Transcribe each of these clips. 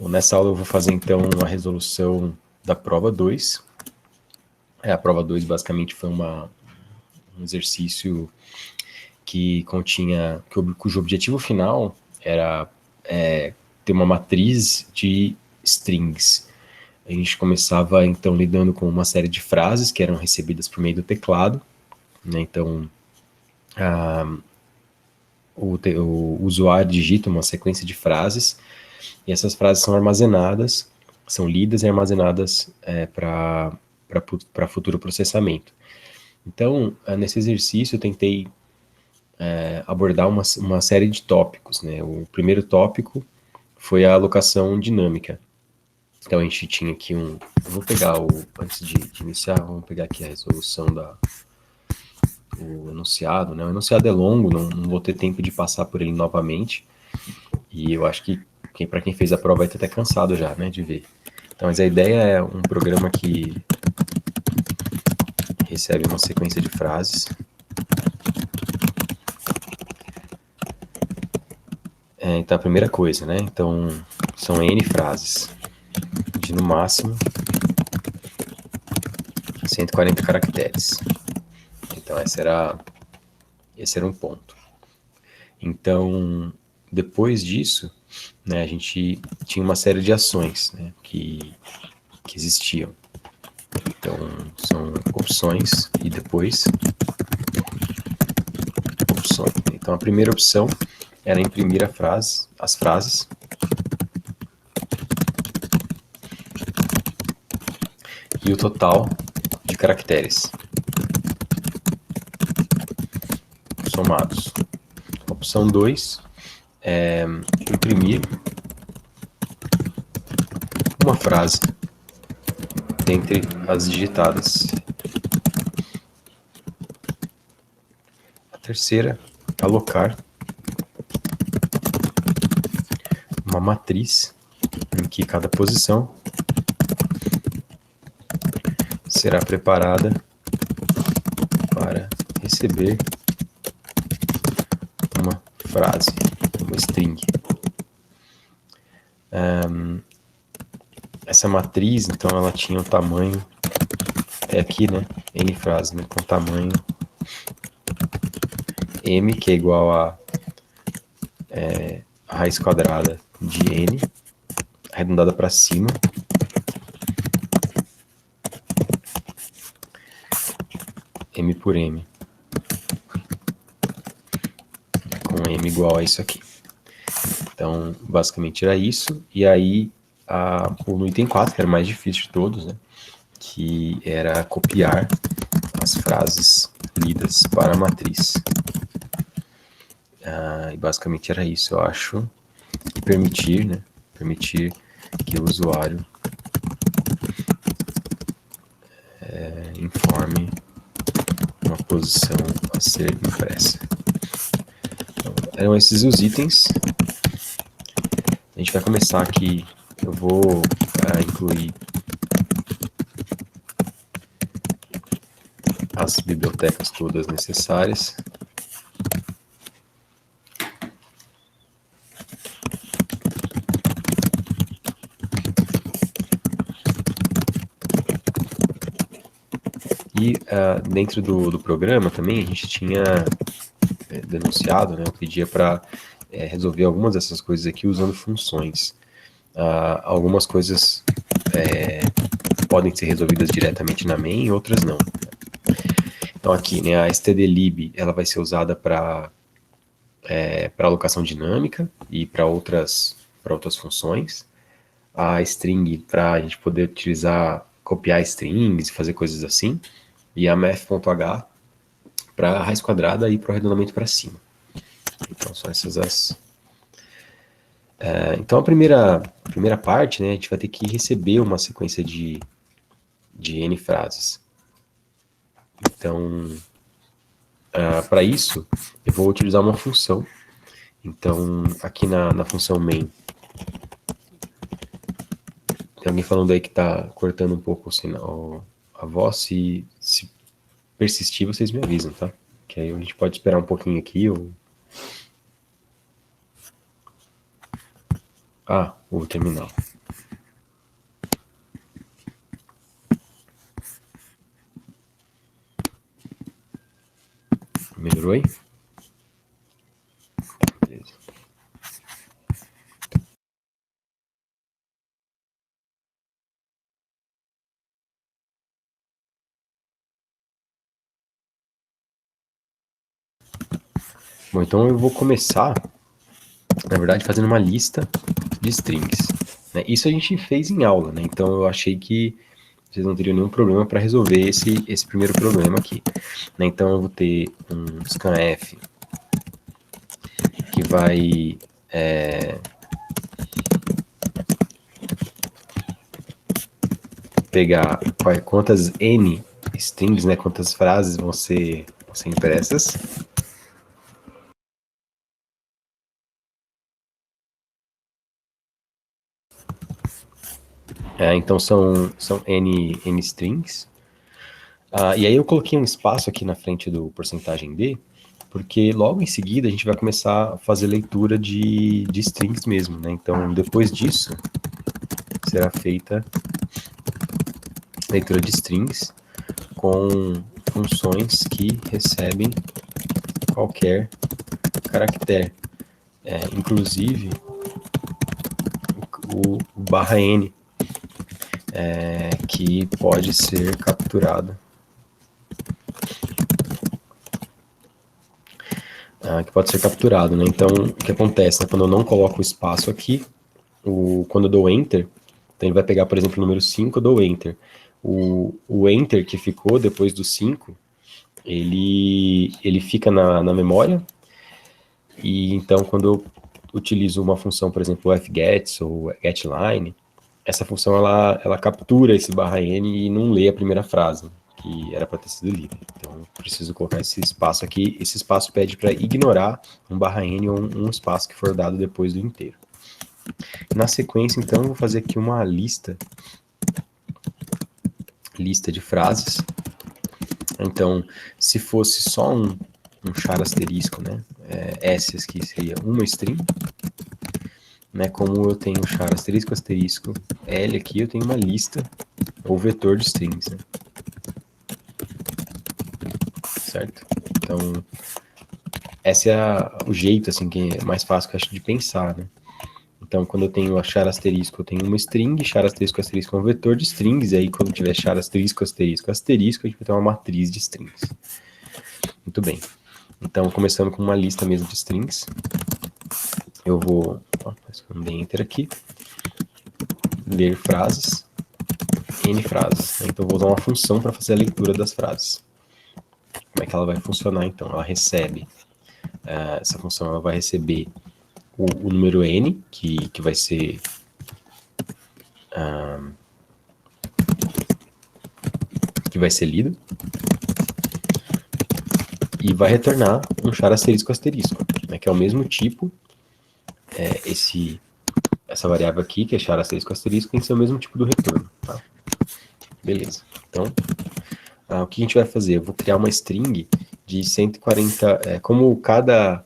Bom, nessa aula eu vou fazer então a resolução da prova 2. A prova 2 basicamente foi um exercício que continha, cujo objetivo final era ter uma matriz de strings. A gente começava então lidando com uma série de frases que eram recebidas por meio do teclado, né? Então o usuário digita uma sequência de frases e essas frases são armazenadas, são lidas e armazenadas para futuro processamento. Então, nesse exercício eu tentei abordar uma série de tópicos, né? O primeiro tópico foi a alocação dinâmica. Então a gente tinha aqui vou pegar antes de iniciar, vamos pegar aqui a resolução o enunciado, né? O enunciado é longo, não vou ter tempo de passar por ele novamente, e eu acho que para quem fez a prova vai estar até cansado já, né, de ver. Então, mas a ideia é um programa que recebe uma sequência de frases. Então, a primeira coisa, né? Então, são N frases de, no máximo, 140 caracteres. Então, esse era um ponto. Então, depois disso, né, a gente tinha uma série de ações, né, que existiam. Então, são opções e depois opções. Então, a primeira opção era imprimir as frases. E o total de caracteres somados. Opção 2 é imprimir uma frase dentre as digitadas. A terceira, alocar uma matriz em que cada posição será preparada para receber uma frase, uma string. Essa matriz, então, ela tinha um tamanho, aqui, né, n frases, né, com tamanho m, que é igual a raiz quadrada de n, arredondada para cima, m por m, com m igual a isso aqui. Então, basicamente era isso. E aí, no item 4, que era o mais difícil de todos, né, que era copiar as frases lidas para a matriz. E basicamente era isso, eu acho. E permitir que o usuário informe uma posição a ser impressa. Então, eram esses os itens. A gente vai começar aqui, eu vou incluir as bibliotecas todas necessárias. E dentro do programa também a gente tinha denunciado, né, eu pedia para resolver algumas dessas coisas aqui usando funções. Algumas coisas podem ser resolvidas diretamente na main, outras não. Então aqui, né, a stdlib ela vai ser usada para alocação dinâmica e para outras funções. A string para a gente poder copiar strings e fazer coisas assim. E a math.h para a raiz quadrada e para o arredondamento para cima. Então, são essas as... então, a primeira parte, né, a gente vai ter que receber uma sequência de N frases. Então, para isso, eu vou utilizar uma função. Então, aqui na função main, tem alguém falando aí que está cortando um pouco a voz. Se persistir, vocês me avisam, tá? Que aí a gente pode esperar um pouquinho aqui. O terminal. Oi? Beleza. Bom, então eu vou começar, na verdade, fazendo uma lista de strings. Né? Isso a gente fez em aula, né? Então eu achei que vocês não teriam nenhum problema para resolver esse primeiro problema aqui. Né? Então eu vou ter um scanf que vai pegar quantas n strings, né? Quantas frases vão ser impressas. Então são n strings. E aí eu coloquei um espaço aqui na frente do porcentagem D, porque logo em seguida a gente vai começar a fazer leitura de strings mesmo, né? Então depois disso será feita leitura de strings com funções que recebem qualquer caractere. Inclusive o barra N, que pode ser capturado. Que pode ser capturado, né? Então, o que acontece, né? Quando eu não coloco o espaço aqui, quando eu dou Enter, então ele vai pegar, por exemplo, o número 5, eu dou Enter. O Enter que ficou depois do 5, ele fica na memória, e então quando eu utilizo uma função, por exemplo, o fgets ou getLine, essa função ela captura esse barra N e não lê a primeira frase, que era para ter sido lida. Então, eu preciso colocar esse espaço aqui. Esse espaço pede para ignorar um barra N ou um espaço que for dado depois do inteiro. Na sequência, então, eu vou fazer aqui uma lista de frases. Então, se fosse só um char asterisco, né? S aqui seria uma string. Né, como eu tenho char asterisco, asterisco, L aqui, eu tenho uma lista, ou vetor de strings, né? Certo? Então, esse é o jeito, assim, que é mais fácil, que eu acho, de pensar, né? Então, quando eu tenho a char asterisco, eu tenho uma string, char asterisco, asterisco é um vetor de strings, e aí quando tiver char asterisco, asterisco, asterisco, a gente vai ter uma matriz de strings. Muito bem. Então, começando com uma lista mesmo de strings, eu vou, dei enter aqui, ler frases, n frases. Então, eu vou usar uma função para fazer a leitura das frases. Como é que ela vai funcionar, então? Ela recebe, essa função ela vai receber o número n, que vai ser lido, e vai retornar um char asterisco asterisco, né, que é o mesmo tipo, essa variável aqui, que é char asterisco asterisco, tem que ser o mesmo tipo do retorno. Tá? Beleza. Então, o que a gente vai fazer? Eu vou criar uma string de 140, como cada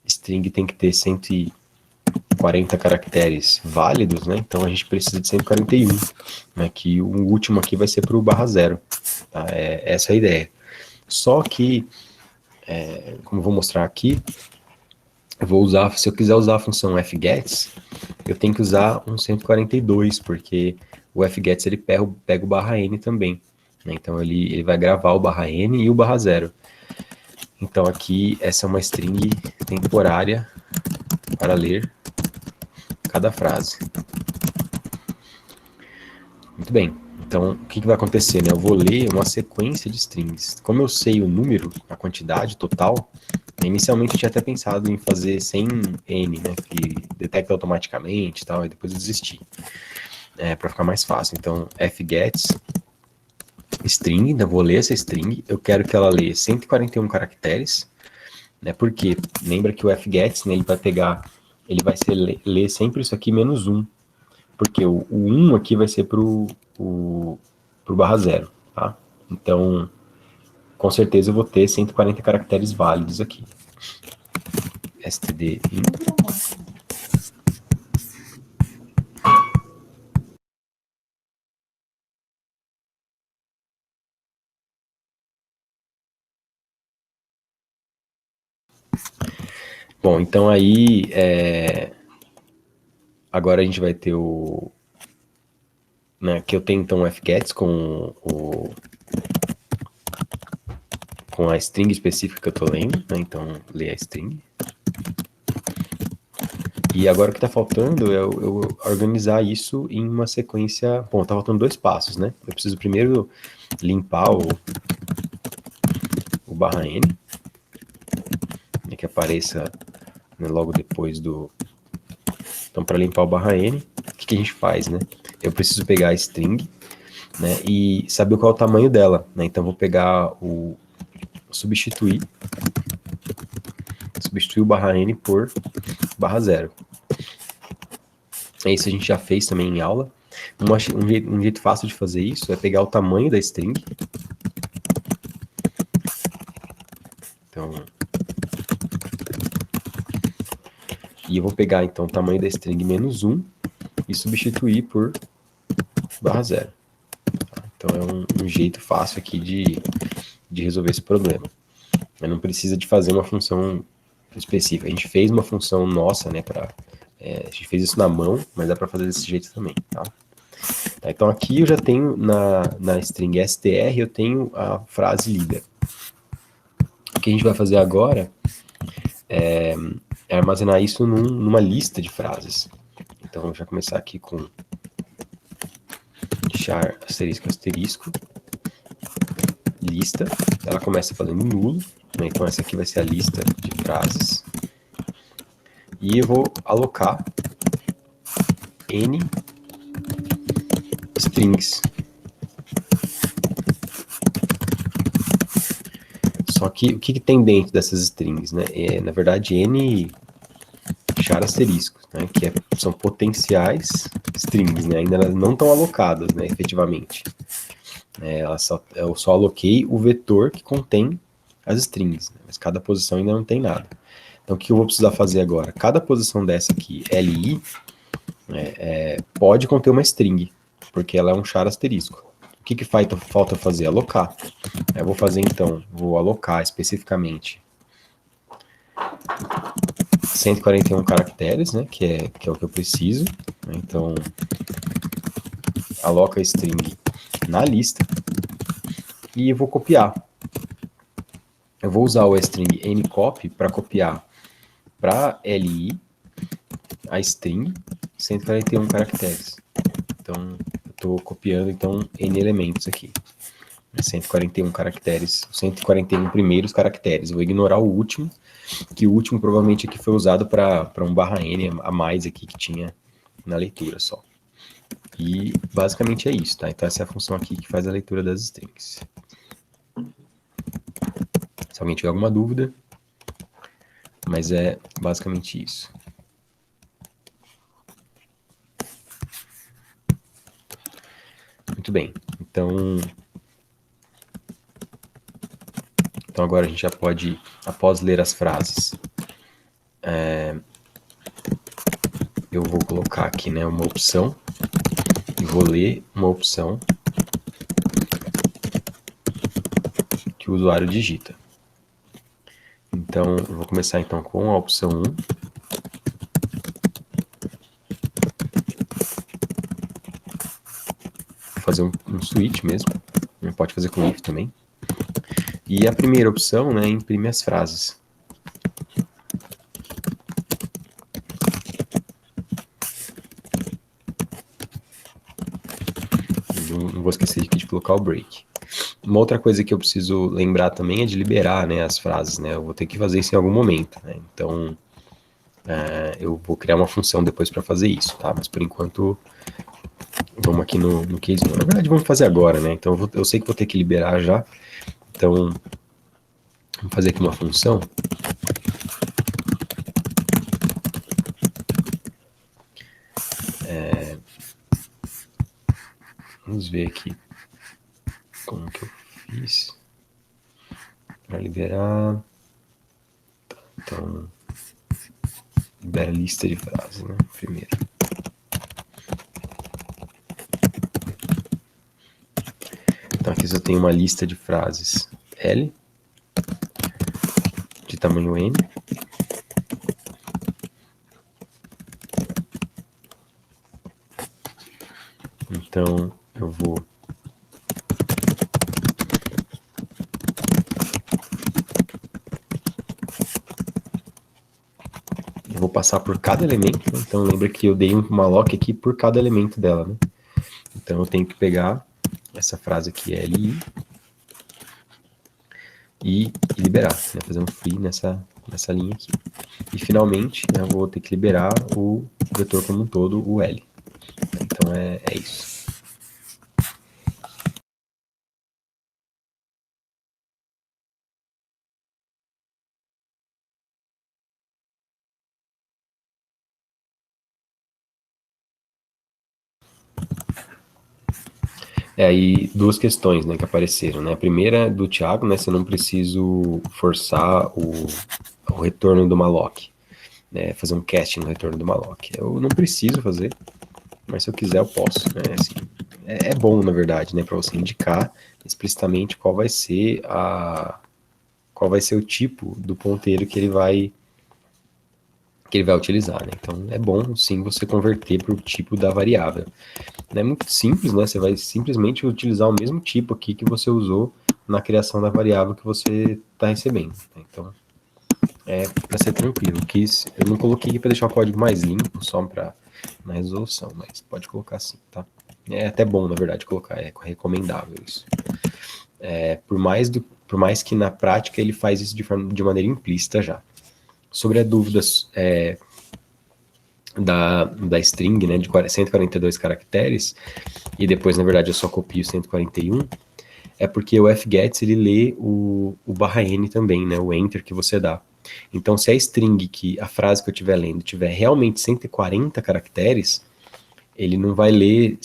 string tem que ter 140 caracteres válidos, né? Então a gente precisa de 141, né? Que o último aqui vai ser para o barra zero. Tá? Essa é a ideia. Só que, como eu vou mostrar aqui, eu vou usar, se eu quiser usar a função fgets, eu tenho que usar um 142, porque o fgets ele pega o barra n também. Né? Então ele vai gravar o barra n e o barra zero. Então aqui essa é uma string temporária para ler cada frase. Muito bem. Então, o que vai acontecer? Né? Eu vou ler uma sequência de strings. Como eu sei o número, a quantidade total, inicialmente eu tinha até pensado em fazer sem n, né? Que detecta automaticamente e tal, e depois eu desisti. Para ficar mais fácil. Então, fgets string, ainda vou ler essa string, eu quero que ela lê 141 caracteres, né? Porque lembra que o fgets, né, ele vai ler sempre isso aqui menos 1. Porque o 1 aqui vai ser pro barra zero, tá? Então, com certeza eu vou ter 140 caracteres válidos aqui. std Bom, então aí, agora a gente vai ter né, que eu tenho então o fgets com a string específica que eu tô lendo, né, então ler a string. E agora o que está faltando é eu organizar isso em uma sequência. Bom, tá faltando 2 passos, né? Eu preciso primeiro limpar o barra N, né, que apareça, né, logo depois do. Então, para limpar o barra N, o que a gente faz, né? Eu preciso pegar a string, né, e saber qual é o tamanho dela, né? Então, vou pegar substituir o barra N por barra 0. Isso a gente já fez também em aula. Um jeito fácil de fazer isso é pegar o tamanho da string. Então, e eu vou pegar então o tamanho da string menos 1 e substituir por barra 0. Então é um jeito fácil aqui de resolver esse problema. Não precisa de fazer uma função específica. A gente fez uma função nossa, né, a gente fez isso na mão, mas dá para fazer desse jeito também, tá? Então aqui eu já tenho na string str, eu tenho a frase líder. O que a gente vai fazer agora é armazenar isso numa lista de frases. Então eu vou já começar aqui com char asterisco asterisco lista. Ela começa fazendo nulo, né? Então essa aqui vai ser a lista de frases. E eu vou alocar n strings. Só que o que tem dentro dessas strings, né? Na verdade, n char asteriscos, né? Que são potenciais strings, né? Ainda não estão alocadas, né? Efetivamente. Eu só aloquei o vetor que contém as strings, né? Mas cada posição ainda não tem nada. Então, o que eu vou precisar fazer agora? Cada posição dessa aqui, li, pode conter uma string, porque ela é um char asterisco. O que falta fazer? Alocar. Eu vou fazer então, vou alocar especificamente 141 caracteres, né, que é o que eu preciso. Então, aloca a string na lista e eu vou copiar. Eu vou usar o string ncopy para copiar para li a string 141 caracteres. Então, eu estou copiando então n elementos aqui. 141 caracteres, 141 primeiros caracteres. Eu vou ignorar o último, que o último provavelmente aqui foi usado para um barra n a mais aqui que tinha na leitura só. E basicamente é isso, tá? Então essa é a função aqui que faz a leitura das strings. Se alguém tiver alguma dúvida, mas é basicamente isso. Muito bem, então agora a gente já pode, após ler as frases, eu vou colocar aqui, né, uma opção, e vou ler uma opção que o usuário digita. Então, eu vou começar então com a opção 1. Vou fazer um switch mesmo, pode fazer com if também. E a primeira opção, né, imprime as frases. Não vou esquecer aqui de colocar o break. Uma outra coisa que eu preciso lembrar também é de liberar, né, as frases, né? Eu vou ter que fazer isso em algum momento, né? Então, eu vou criar uma função depois para fazer isso, tá? Mas por enquanto, vamos aqui no case 1. Na verdade, vamos fazer agora, né? Então, eu sei que vou ter que liberar já. Então, vamos fazer aqui uma função. Vamos ver aqui como que eu fiz para liberar. Então, libera a lista de frases, né? Primeiro. Então, aqui eu tenho uma lista de frases L, de tamanho N. Então, eu vou passar por cada elemento, né? Então lembra que eu dei um malloc aqui por cada elemento dela, né? Então eu tenho que pegar essa frase aqui, li, e liberar, né? Fazer um free nessa linha aqui. E finalmente, né, eu vou ter que liberar o vetor como um todo, o L. Então é isso. Aí duas questões, né, que apareceram, né? A primeira do Thiago, né, se eu não preciso forçar o retorno do malloc, né, fazer um casting no retorno do malloc. Eu não preciso fazer, mas se eu quiser eu posso, né? Assim, é bom, na verdade, né, para você indicar explicitamente qual vai ser o tipo do ponteiro que ele vai utilizar, né? Então é bom sim você converter para o tipo da variável. Não é muito simples, né? Você vai simplesmente utilizar o mesmo tipo aqui que você usou na criação da variável que você está recebendo. Né? Então é para ser tranquilo. Eu não coloquei aqui para deixar o código mais limpo, só para na resolução, mas pode colocar assim, tá? É até bom, na verdade, colocar, é recomendável isso. Por mais que na prática ele faz isso de maneira implícita já. Sobre a dúvida da string, né, de 142 caracteres, e depois, na verdade, eu só copio 141, é porque o fgets, ele lê o /n também, né, o enter que você dá. Então, se a string, a frase que eu estiver lendo, tiver realmente 140 caracteres, ele não vai ler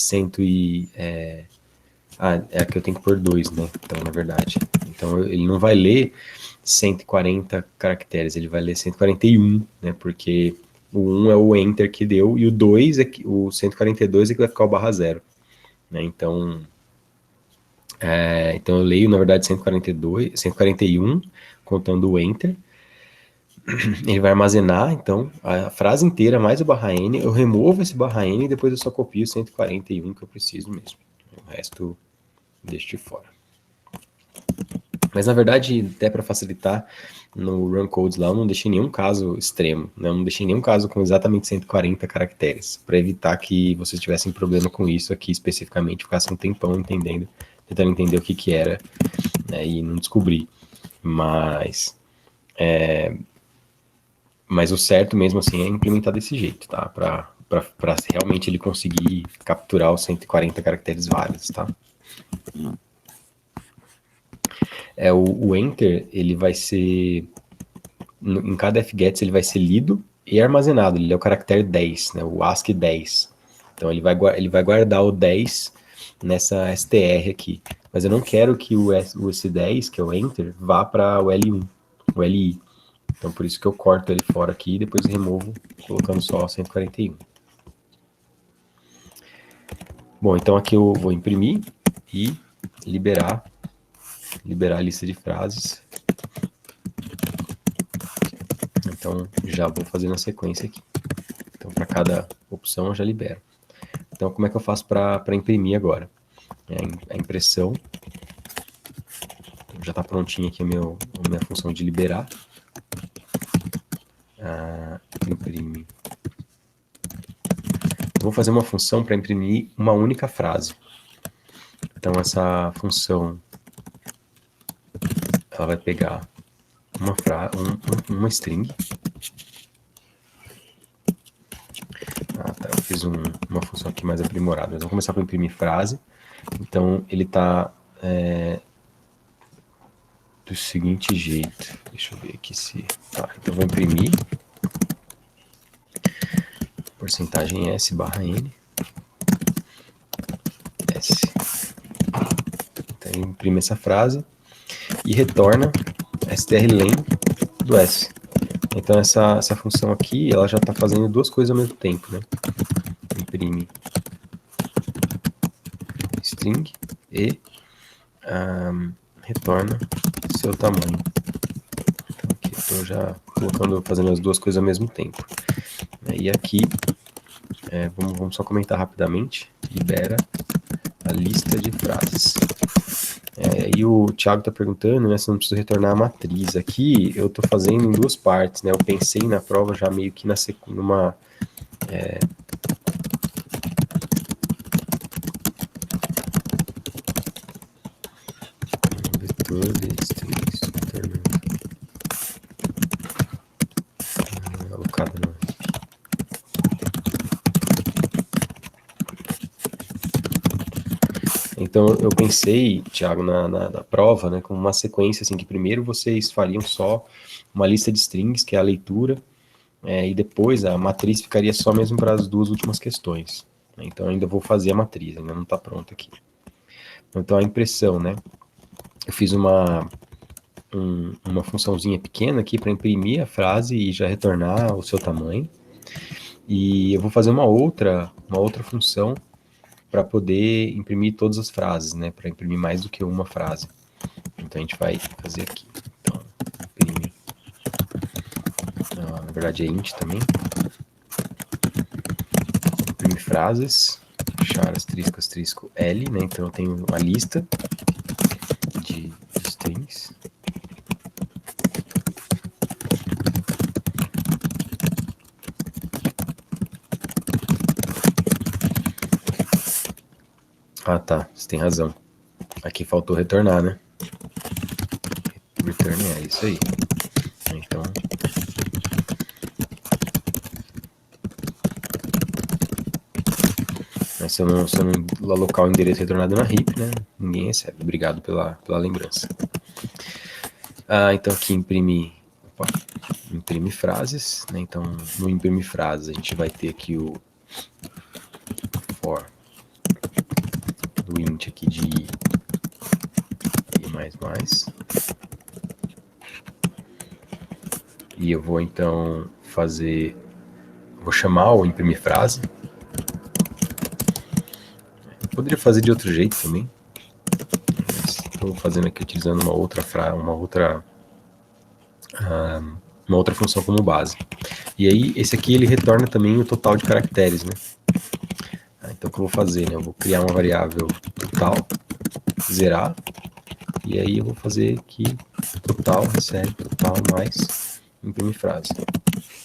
é que eu tenho que pôr 2, né? Então, na verdade. Então, ele não vai ler 140 caracteres, ele vai ler 141, né? Porque o 1 é o enter que deu, e o 2 o 142 é que vai ficar o /0. Né? Então, eu leio, na verdade, 141, contando o enter. Ele vai armazenar, então, a frase inteira mais o /n, eu removo esse /n e depois eu só copio o 141 que eu preciso mesmo. O resto deixo de fora. Mas, na verdade, até para facilitar, no run codes lá, eu não deixei nenhum caso extremo, né? Eu não deixei nenhum caso com exatamente 140 caracteres, para evitar que vocês tivessem problema com isso aqui especificamente, ficasse um tempão tentando entender o que era, né? E não descobri. Mas o certo mesmo assim é implementar desse jeito, tá? Para realmente ele conseguir capturar os 140 caracteres válidos, tá? O enter, ele vai ser, em cada fgets, ele vai ser lido e armazenado. Ele é o caractere 10, né? O ASCII 10. Então ele vai guardar o 10 nessa str aqui. Mas eu não quero que o S10, que é o enter, vá para o L1, o LI. Então por isso que eu corto ele fora aqui e depois removo, colocando só 141. Bom, então aqui eu vou imprimir e liberar a lista de frases. Então já vou fazer na sequência aqui. Então para cada opção eu já libero. Então como é que eu faço para imprimir agora? A impressão. Já está prontinha aqui a minha função de liberar. Imprime. Vou fazer uma função para imprimir uma única frase. Então essa função ela vai pegar uma string. Tá, eu fiz uma função aqui mais aprimorada. Mas vamos começar por imprimir frase. Então ele está do seguinte jeito. Deixa eu ver aqui se... Tá, então vou imprimir porcentagem S barra N. S. Então ele imprime essa frase e retorna strlen do S. Então essa função aqui, ela já está fazendo duas coisas ao mesmo tempo, né? Imprime string e retorna seu tamanho. Então aqui eu estou já fazendo as duas coisas ao mesmo tempo. E aqui, vamos só comentar rapidamente, libera a lista de frases. E o Thiago está perguntando, né, se eu não preciso retornar a matriz. Aqui eu estou fazendo em duas partes, né? Eu pensei na prova já meio que numa vetor de strings alocado no Então, eu pensei, Thiago, na prova, né, com uma sequência, assim, que primeiro vocês fariam só uma lista de strings, que é a leitura, e depois a matriz ficaria só mesmo para as duas últimas questões. Então, ainda vou fazer a matriz, ainda não está pronta aqui. Então, a impressão, né, eu fiz uma funçãozinha pequena aqui para imprimir a frase e já retornar o seu tamanho. E eu vou fazer uma outra função para poder imprimir todas as frases, né? Para imprimir mais do que uma frase. Então a gente vai fazer aqui. Então, imprime. Na verdade é int também. Imprime frases. Char asterisco asterisco L, né? Então eu tenho uma lista de strings. Ah, tá. Você tem razão. Aqui faltou retornar, né? Return é isso aí. Então, se eu não alocar o endereço retornado na RIP, né? Ninguém recebe. Obrigado pela lembrança. Então aqui imprime frases, né? Então no imprime frases a gente vai ter aqui o for do int aqui de i mais. E eu vou então vou chamar o imprimir frase. Eu poderia fazer de outro jeito também. Estou fazendo aqui utilizando uma outra função como base. E aí, esse aqui ele retorna também o total de caracteres, né? Então, o que eu vou fazer, né? Eu vou criar uma variável total, zerar, e aí eu vou fazer aqui total, recebe, total, mais, imprime frase.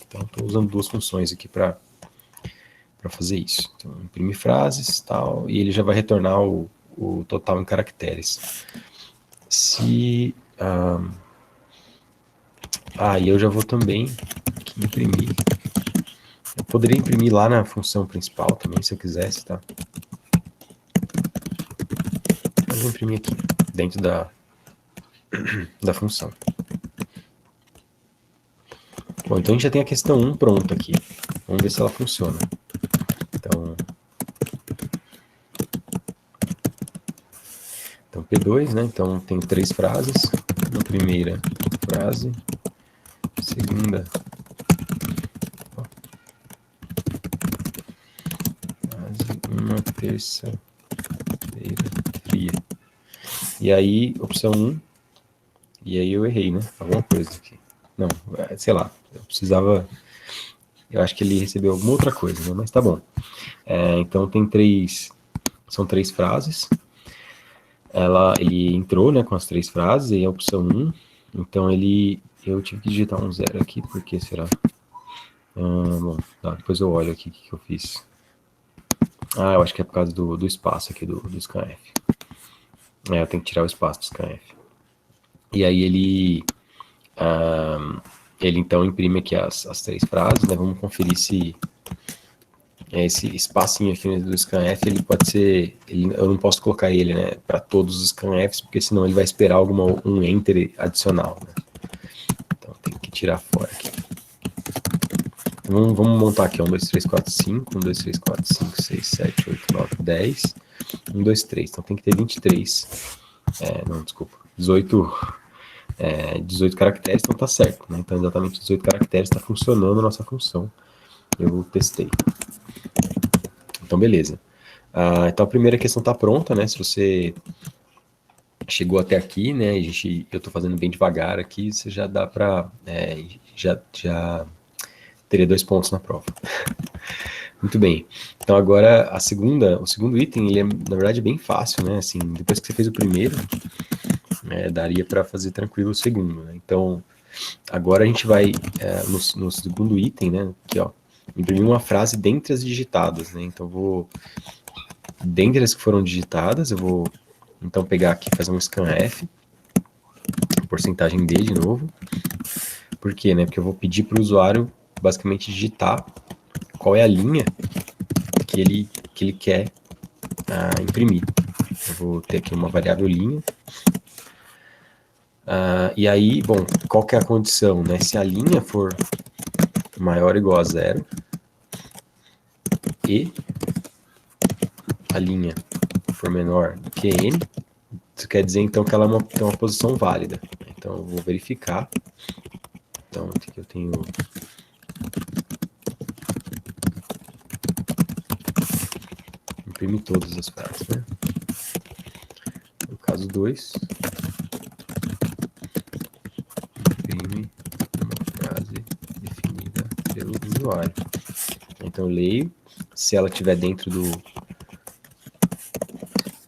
Então, estou usando duas funções aqui para fazer isso. Então, imprime frases, tal, e ele já vai retornar o total em caracteres. E eu já vou também aqui imprimir. Eu poderia imprimir lá na função principal também, se eu quisesse, tá? Mas vou imprimir aqui, dentro da função. Bom, então a gente já tem a questão 1 pronta aqui. Vamos ver se ela funciona. Então P2, né? Então tem 3 frases. A primeira frase, segunda frase, uma terça-feira fria. E aí, opção 1, e aí eu errei, né? Alguma coisa aqui. Não, sei lá, eu acho que ele recebeu alguma outra coisa, né? Mas tá bom. Então são 3 frases. Ele entrou, né, com as 3 frases, e a opção 1, então eu tive que digitar um 0 aqui, por que será? Bom, tá, depois eu olho aqui o que eu fiz. Eu acho que é por causa do espaço aqui do scanf. Eu tenho que tirar o espaço do scanf. E aí ele então imprime aqui as 3 frases, né? Vamos conferir se esse espacinho aqui do scanf, ele pode ser, eu não posso colocar ele, né, para todos os scanfs, porque senão ele vai esperar um enter adicional, né? Então tem que tirar fora aqui. Então, vamos montar aqui 1, 2, 3, 4, 5, 1, 2, 3, 4, 5, 6, 7, 8, 9, 10, 1, 2, 3, então tem que ter 23, não, desculpa, 18 caracteres, então tá certo, né? Então exatamente 18 caracteres está funcionando a nossa função, eu testei. Então beleza. Então a primeira questão está pronta, né? Se você chegou até aqui, né? Eu estou fazendo bem devagar aqui, você já dá para já teria 2 pontos na prova. Muito bem. Então agora o segundo item, ele é, na verdade, bem fácil, né? Assim, depois que você fez o primeiro, daria para fazer tranquilo o segundo, né? Então, agora a gente vai, no segundo item, né? Aqui, ó, imprimir uma frase dentre as digitadas, né? Então, dentre as que foram digitadas, eu vou, então, pegar aqui, fazer um scanf, porcentagem D de novo. Por quê, né? Porque eu vou pedir para o usuário, basicamente, digitar qual é a linha que ele quer imprimir. Eu vou ter aqui uma variável linha. E aí, bom, qual que é a condição, né? Se a linha for maior ou igual a 0 e a linha for menor do que n, isso quer dizer, então, que ela tem uma posição válida. Então, eu vou verificar. Então, aqui eu tenho... Imprime todas as frases, né? No caso 2, imprime uma frase definida pelo usuário. Então, eu leio. Se ela estiver dentro do...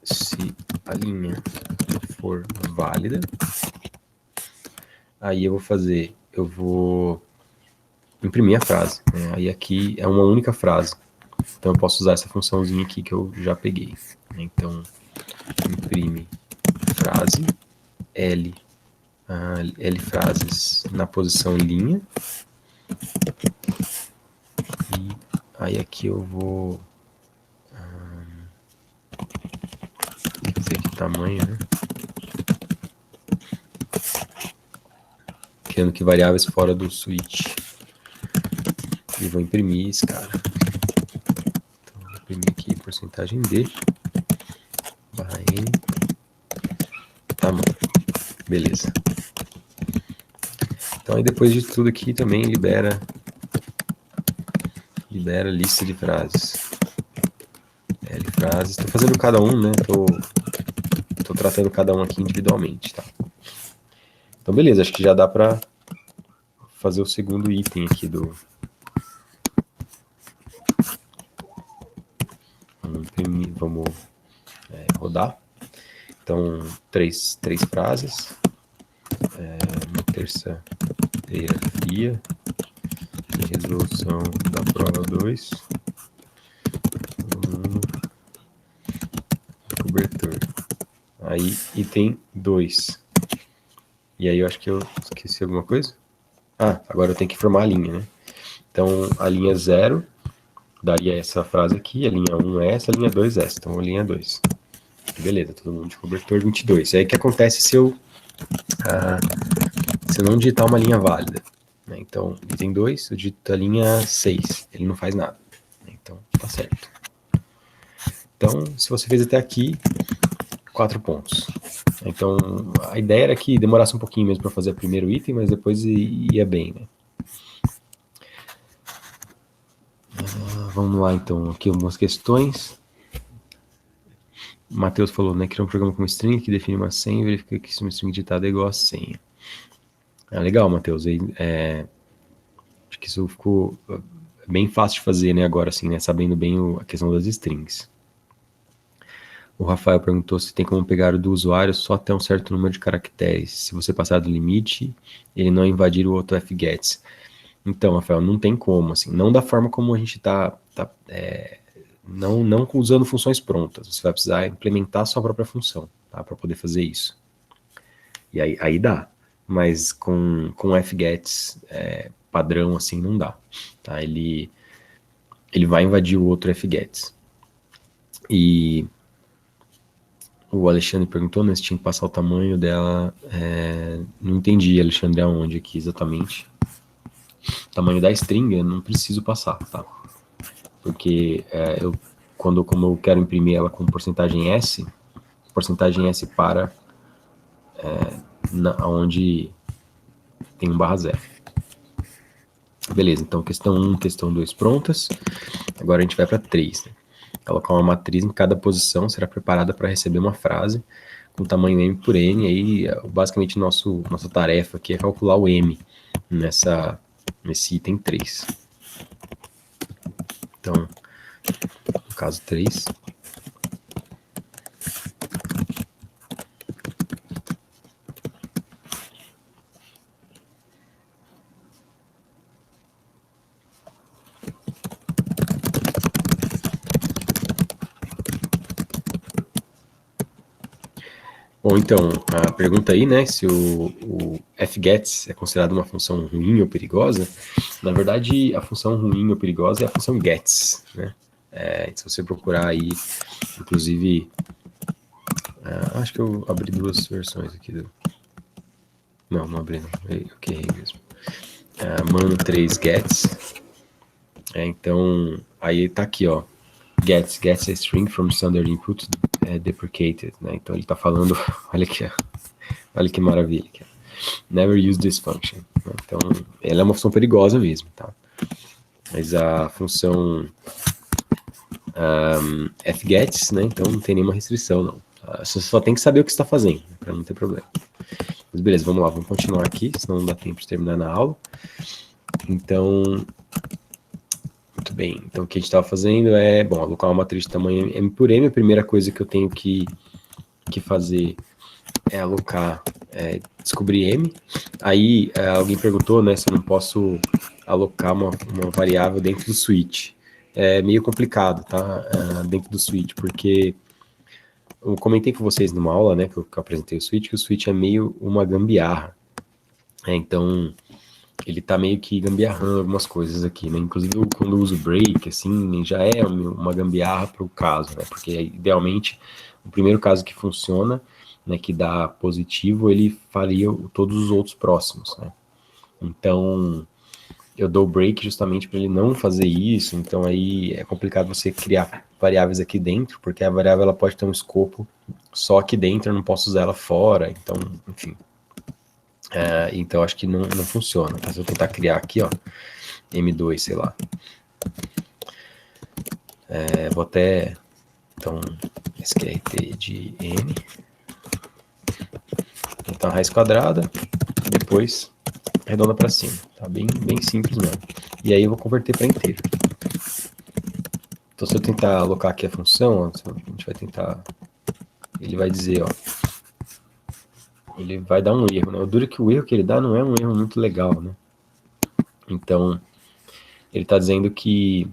Se a linha for válida, aí eu vou imprimir a frase, né? Aí aqui é uma única frase. Então eu posso usar essa funçãozinha aqui que eu já peguei. Então, imprime frase, L frases na posição linha. E aí aqui eu vou dizer que tamanho, né? Criando que variáveis fora do switch. E vou imprimir esse cara. Então, vou imprimir aqui porcentagem D barra N tamanho. Beleza. Então aí depois de tudo aqui também libera a lista de frases. L frases. Estou fazendo cada um, né? Estou tratando cada um aqui individualmente, tá? Então beleza, acho que já dá para fazer o segundo item aqui do... Vamos rodar. Então, três frases. Uma terça-feira fria. Resolução da prova 2. Cobertor. Aí, item 2. E aí eu acho que eu esqueci alguma coisa. Agora eu tenho que formar a linha, né? Então, a linha 0 daria essa frase aqui, a linha 1 é essa, a linha 2 é essa. Então, a linha 2. Beleza, todo mundo de cobertor 22. E aí o que acontece se eu não digitar uma linha válida? Né? Então, item 2, eu digito a linha 6. Ele não faz nada. Então, tá certo. Então, se você fez até aqui, 4 pontos. Então, a ideia era que demorasse um pouquinho mesmo para fazer o primeiro item, mas depois ia bem, né? Vamos lá, então. Aqui algumas questões. O Matheus falou, né, que era um programa com string que define uma senha e verifica que se uma string digitada é igual a senha. Legal, Matheus. Acho que isso ficou bem fácil de fazer, né, agora, assim, né, sabendo bem a questão das strings. O Rafael perguntou se tem como pegar o do usuário só até um certo número de caracteres. Se você passar do limite, ele não invadir o outro fgets. Então, Rafael, não tem como, assim, não da forma como a gente não usando funções prontas. Você vai precisar implementar a sua própria função, tá, para poder fazer isso. E aí dá, mas com fgets padrão, assim, não dá. Tá? Ele vai invadir o outro fgets. E o Alexandre perguntou, né, se tinha que passar o tamanho dela. Não entendi, Alexandre, aonde aqui exatamente. O tamanho da string eu não preciso passar, tá? Porque como eu quero imprimir ela com porcentagem S para onde tem um barra 0. Beleza, então questão 1, questão 2 prontas. Agora a gente vai para 3, né? Colocar uma matriz em cada posição será preparada para receber uma frase com tamanho M por N. Aí, basicamente, nossa tarefa aqui é calcular o M nesse item 3. Então, no caso 3. Bom, então, a pergunta aí, né, se o fgets é considerado uma função ruim ou perigosa, na verdade, a função ruim ou perigosa é a função gets, né? Se você procurar aí, inclusive, acho que eu abri duas versões aqui do... Não abri não, eu errei mesmo. Man 3 gets, então, aí tá aqui, ó, gets a string from standard input deprecated, né? Então ele tá falando, olha que maravilha, never use this function, né? Então ela é uma função perigosa mesmo, tá? Mas a função fgets, né? Então não tem nenhuma restrição, não. Você só tem que saber o que está fazendo, né, para não ter problema. Mas beleza, vamos lá, vamos continuar aqui, senão não dá tempo de terminar na aula. Então, muito bem. Então o que a gente estava fazendo é, bom, alocar uma matriz de tamanho m por m. A primeira coisa que eu tenho que fazer é alocar, descobrir m. Aí alguém perguntou, né, se eu não posso alocar uma variável dentro do switch. É meio complicado, tá? Dentro do switch, porque eu comentei com vocês numa aula, né, que eu apresentei o switch, que o switch é meio uma gambiarra. Então, ele tá meio que gambiarrando algumas coisas aqui, né? Inclusive, quando eu uso break, assim, já é uma gambiarra para o caso, né? Porque, idealmente, o primeiro caso que funciona, né, que dá positivo, ele faria todos os outros próximos, né? Então, eu dou break justamente para ele não fazer isso, então aí é complicado você criar variáveis aqui dentro, porque a variável ela pode ter um escopo só aqui dentro, eu não posso usar ela fora, então, enfim. Então acho que não funciona. Mas eu vou tentar criar aqui, ó, M2, sei lá. Vou até, então, sqrt de n, então raiz quadrada, depois arredonda para cima, tá? Bem simples mesmo. E aí eu vou converter para inteiro. Então se eu tentar alocar aqui a função, ó, a gente vai tentar, ele vai dizer, ó, ele vai dar um erro, né? O duro é que o erro que ele dá não é um erro muito legal, né? Então, ele está dizendo que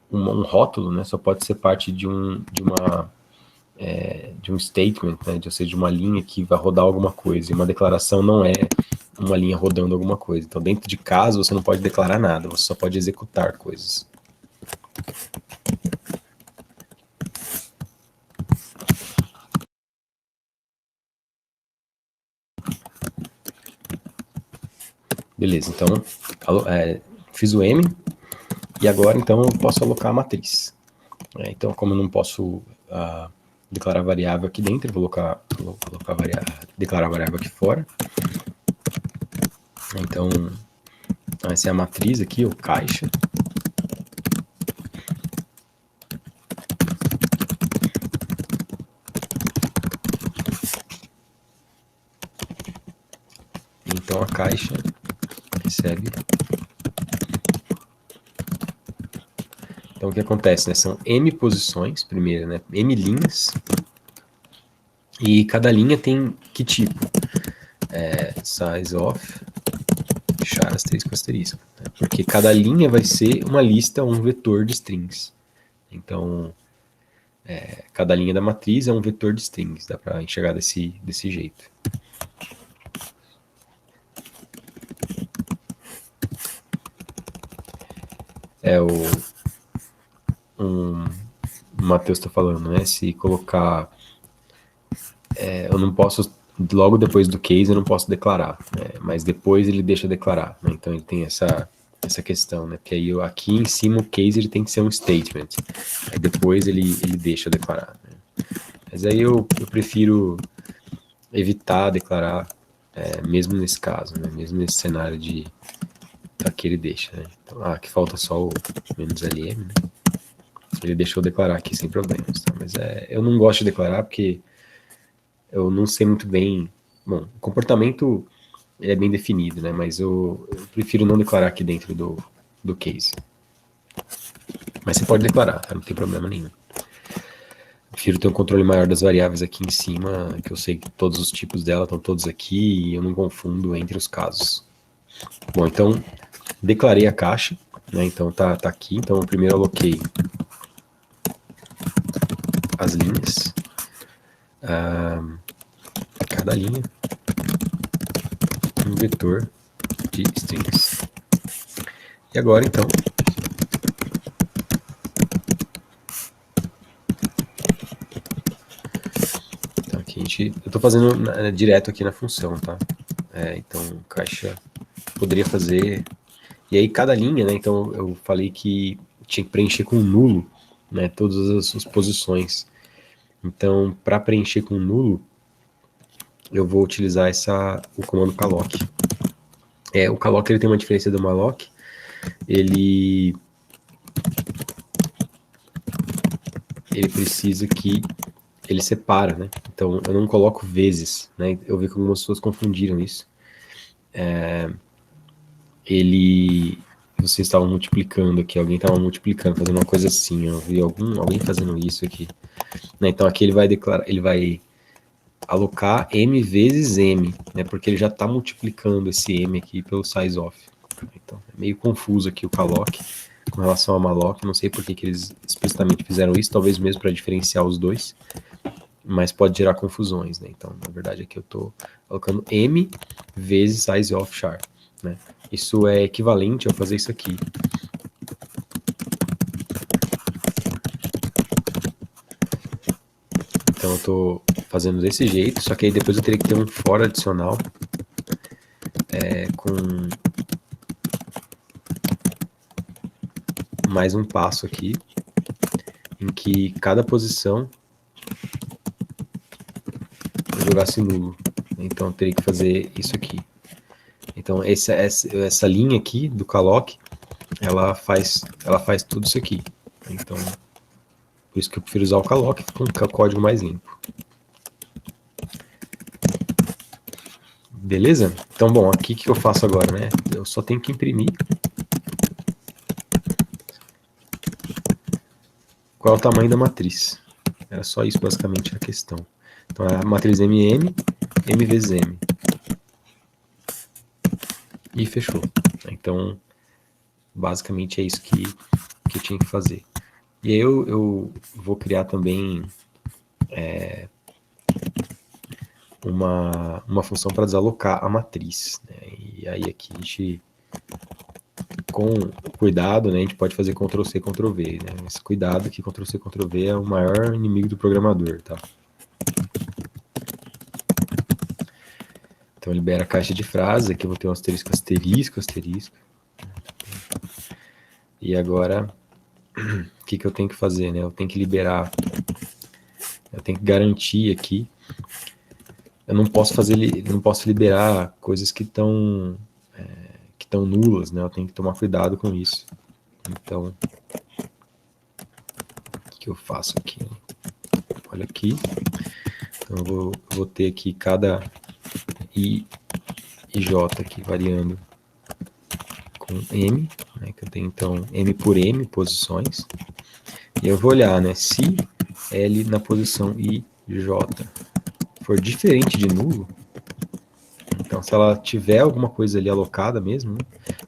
um rótulo, né, só pode ser parte de um statement, né, ou seja, de uma linha que vai rodar alguma coisa, e uma declaração não é uma linha rodando alguma coisa. Então, dentro de caso, você não pode declarar nada, você só pode executar coisas. Beleza, então, fiz o M, e agora, então, eu posso alocar a matriz. Então, como eu não posso declarar variável aqui dentro, eu vou declarar variável aqui fora. Então, essa é a matriz aqui, o caixa. Então a caixa recebe. Então o que acontece, né? São m posições, primeiro, né? M linhas. E cada linha tem que tipo? Size of char asterisco asterisco. Né? Porque cada linha vai ser uma lista, um vetor de strings. Então, cada linha da matriz é um vetor de strings. Dá para enxergar desse jeito. O Matheus está falando, né? Se colocar... eu não posso... Logo depois do case eu não posso declarar, né? Mas depois ele deixa declarar, né? Então ele tem essa questão, né? Porque aí aqui em cima o case ele tem que ser um statement, aí depois ele deixa declarar, né? Mas aí eu prefiro evitar declarar, mesmo nesse caso, né? Mesmo nesse cenário de aqui ele deixa, né? Então, aqui falta só o "-lm", né? Ele deixou declarar aqui sem problemas, tá? Mas eu não gosto de declarar porque eu não sei muito bem. Bom, o comportamento é bem definido, né? Mas eu prefiro não declarar aqui dentro do case. Mas você pode declarar, tá? Não tem problema nenhum. Prefiro ter um controle maior das variáveis aqui em cima, que eu sei que todos os tipos dela estão todos aqui e eu não confundo entre os casos. Bom, então, declarei a caixa, né? Então tá aqui. Então, primeiro eu aloquei as linhas. Cada linha um vetor de strings. E agora, então, aqui eu estou fazendo direto aqui na função, tá? Então, caixa poderia fazer... E aí, cada linha, né? Então, eu falei que tinha que preencher com nulo, né? Todas as posições. Então, para preencher com nulo, eu vou utilizar o comando calloc. O calloc ele tem uma diferença do malloc. Ele precisa que ele separa, né? Então, eu não coloco vezes, né? Eu vi que algumas pessoas confundiram isso. Vocês estavam multiplicando aqui, alguém estava multiplicando, fazendo uma coisa assim, eu vi alguém fazendo isso aqui. Né? Então, aqui ele vai alocar m vezes m, né? Porque ele já está multiplicando esse m aqui pelo sizeof. Então, é meio confuso aqui o calloc com relação ao malloc, não sei por que eles explicitamente fizeram isso, talvez mesmo para diferenciar os dois, mas pode gerar confusões, né? Então, na verdade, aqui eu estou colocando m vezes sizeof char, né? Isso é equivalente a fazer isso aqui. Então, eu estou fazendo desse jeito, só que aí depois eu teria que ter um for adicional com mais um passo aqui, em que cada posição eu jogasse nulo. Então, eu teria que fazer isso aqui. Então, essa linha aqui do calloc, ela faz tudo isso aqui. Então, por isso que eu prefiro usar o calloc com o código mais limpo. Beleza? Então, bom, aqui o que eu faço agora, né? Eu só tenho que imprimir. Qual é o tamanho da matriz? Era só isso, basicamente, a questão. Então, a matriz MM, M vezes M. E fechou. Então, basicamente é isso que eu tinha que fazer. E aí eu vou criar também uma função para desalocar a matriz, né? E aí aqui a gente, com cuidado, né, a gente pode fazer Ctrl+C, Ctrl+V, né? Esse cuidado que Ctrl+C, Ctrl+V é o maior inimigo do programador, tá? Então libera a caixa de frases, aqui eu vou ter um asterisco, asterisco, asterisco. E agora, o que eu tenho que fazer, né? Eu tenho que liberar, eu tenho que garantir aqui. Eu não posso liberar coisas que estão nulas, né? Eu tenho que tomar cuidado com isso. Então, o que eu faço aqui? Olha aqui. Então, eu vou ter aqui cada I e J aqui variando com M, né? Que eu tenho, então, M por M posições. E eu vou olhar, né? Se L na posição I, J for diferente de nulo, então se ela tiver alguma coisa ali alocada mesmo, né?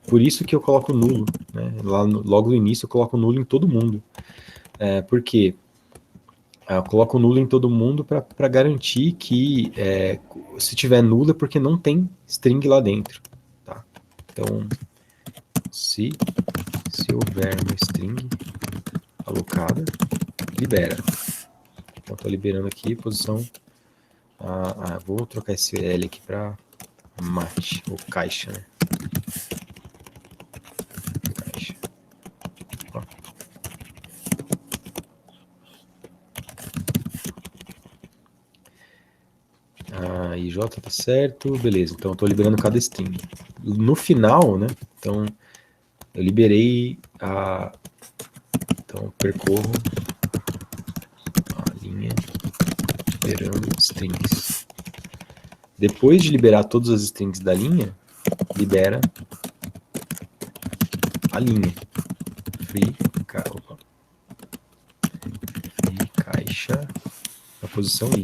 Por isso que eu coloco nulo, né? Logo no início eu coloco nulo em todo mundo. Por quê? Eu coloco nulo em todo mundo para garantir que se tiver nulo é porque não tem string lá dentro. Tá? Então, se houver uma string alocada, libera. Então, estou liberando aqui posição... vou trocar esse L aqui para mate, ou caixa, né? Caixa. Ó. IJ tá certo, beleza. Então eu tô liberando cada string. No final, né? Então eu liberei então percorro a linha liberando strings. Depois de liberar todas as strings da linha, libera a linha. Free, opa, caixa na posição I.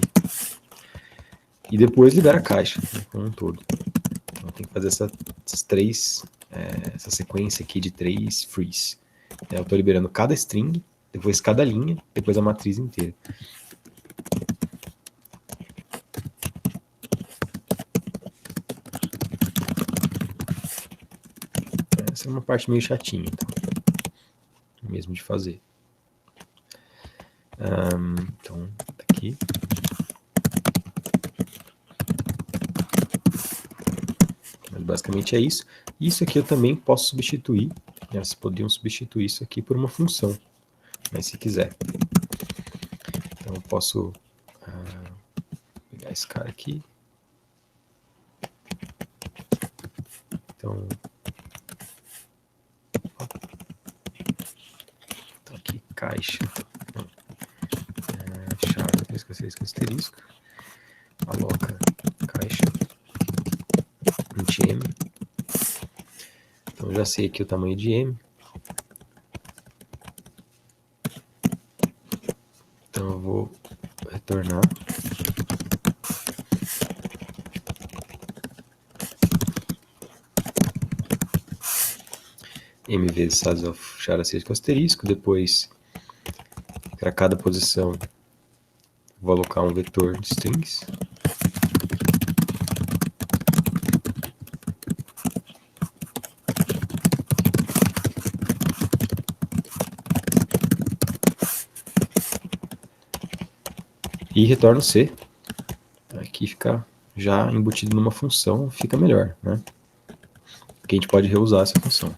E depois libera a caixa, né, como um todo. Então tem que fazer essa sequência aqui de 3 frees. Eu estou liberando cada string, depois cada linha, depois a matriz inteira. Essa é uma parte meio chatinha, então, mesmo de fazer. Então, tá aqui. Mas basicamente é isso. Isso aqui eu também posso substituir. Né? Vocês poderiam substituir isso aqui por uma função, mas se quiser. Então eu posso pegar esse cara aqui. Então aqui, caixa. Char, esqueci esse asterisco. Aloca caixa. Int m. Então eu já sei aqui o tamanho de m. Então eu vou retornar. M vezes size of char asterisco, depois para cada posição vou alocar um vetor de strings. E retorno C. Aqui fica já embutido numa função, fica melhor, né? Porque a gente pode reusar essa função.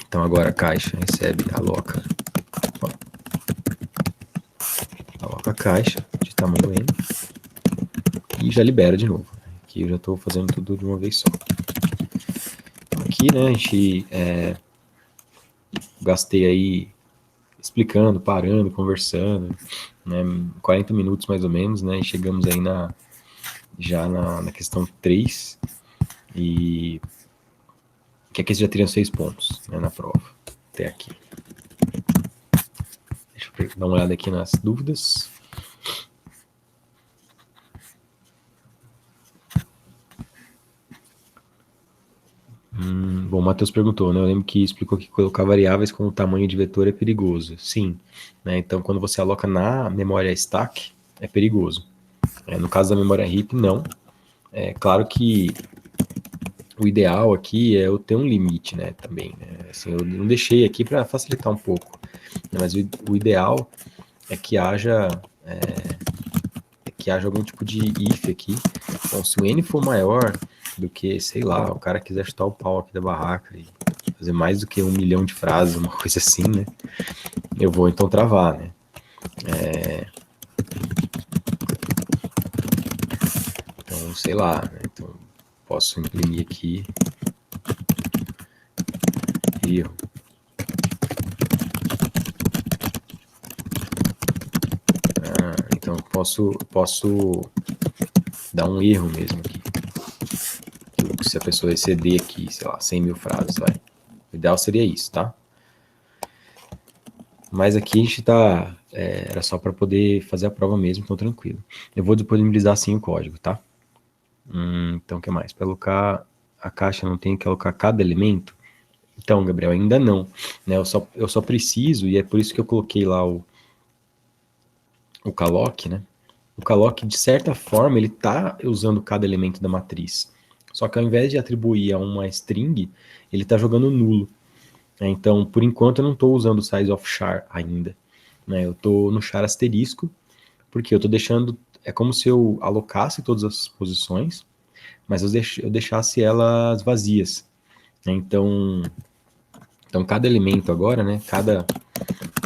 Então agora a caixa recebe, aloca a caixa de tamanho M e já libera de novo. Aqui eu já estou fazendo tudo de uma vez só. Então aqui, né, a gente gastei aí explicando, parando, conversando, né, 40 minutos mais ou menos, né, e chegamos aí já na questão 3, e que aqui já teriam 6 pontos, né, na prova, até aqui. Deixa eu dar uma olhada aqui nas dúvidas. Bom, o Matheus perguntou, né? Eu lembro que explicou que colocar variáveis com o tamanho de vetor é perigoso. Sim, né? Então quando você aloca na memória stack, é perigoso. No caso da memória heap, não. É claro que o ideal aqui é eu ter um limite, né? Também, né? Assim, eu não deixei aqui para facilitar um pouco, né? Mas o ideal é que haja algum tipo de if aqui. Então, se o n for maior do que, sei lá, o cara quiser chutar o pau aqui da barraca e fazer mais do que 1 milhão de frases, uma coisa assim, né? Eu vou então travar, né? Então, sei lá, né? Então, posso imprimir aqui erro. Então, posso dar um erro mesmo aqui. Se a pessoa exceder aqui, sei lá, 100 mil frases, vai. O ideal seria isso, tá? Mas aqui a gente tá... era só para poder fazer a prova mesmo, então tranquilo. Eu vou disponibilizar sim o código, tá? Então, o que mais? Para alocar a caixa, não tenho que alocar cada elemento? Então, Gabriel, ainda não. Né? Eu só preciso, e é por isso que eu coloquei lá o calloc, né? O calloc, de certa forma, ele está usando cada elemento da matriz. Só que ao invés de atribuir a uma string, ele está jogando nulo. Então, por enquanto, eu não estou usando o size of char ainda. Né? Eu estou no char asterisco, porque eu estou deixando... É como se eu alocasse todas as posições, mas eu deixasse elas vazias. Então cada elemento agora, né?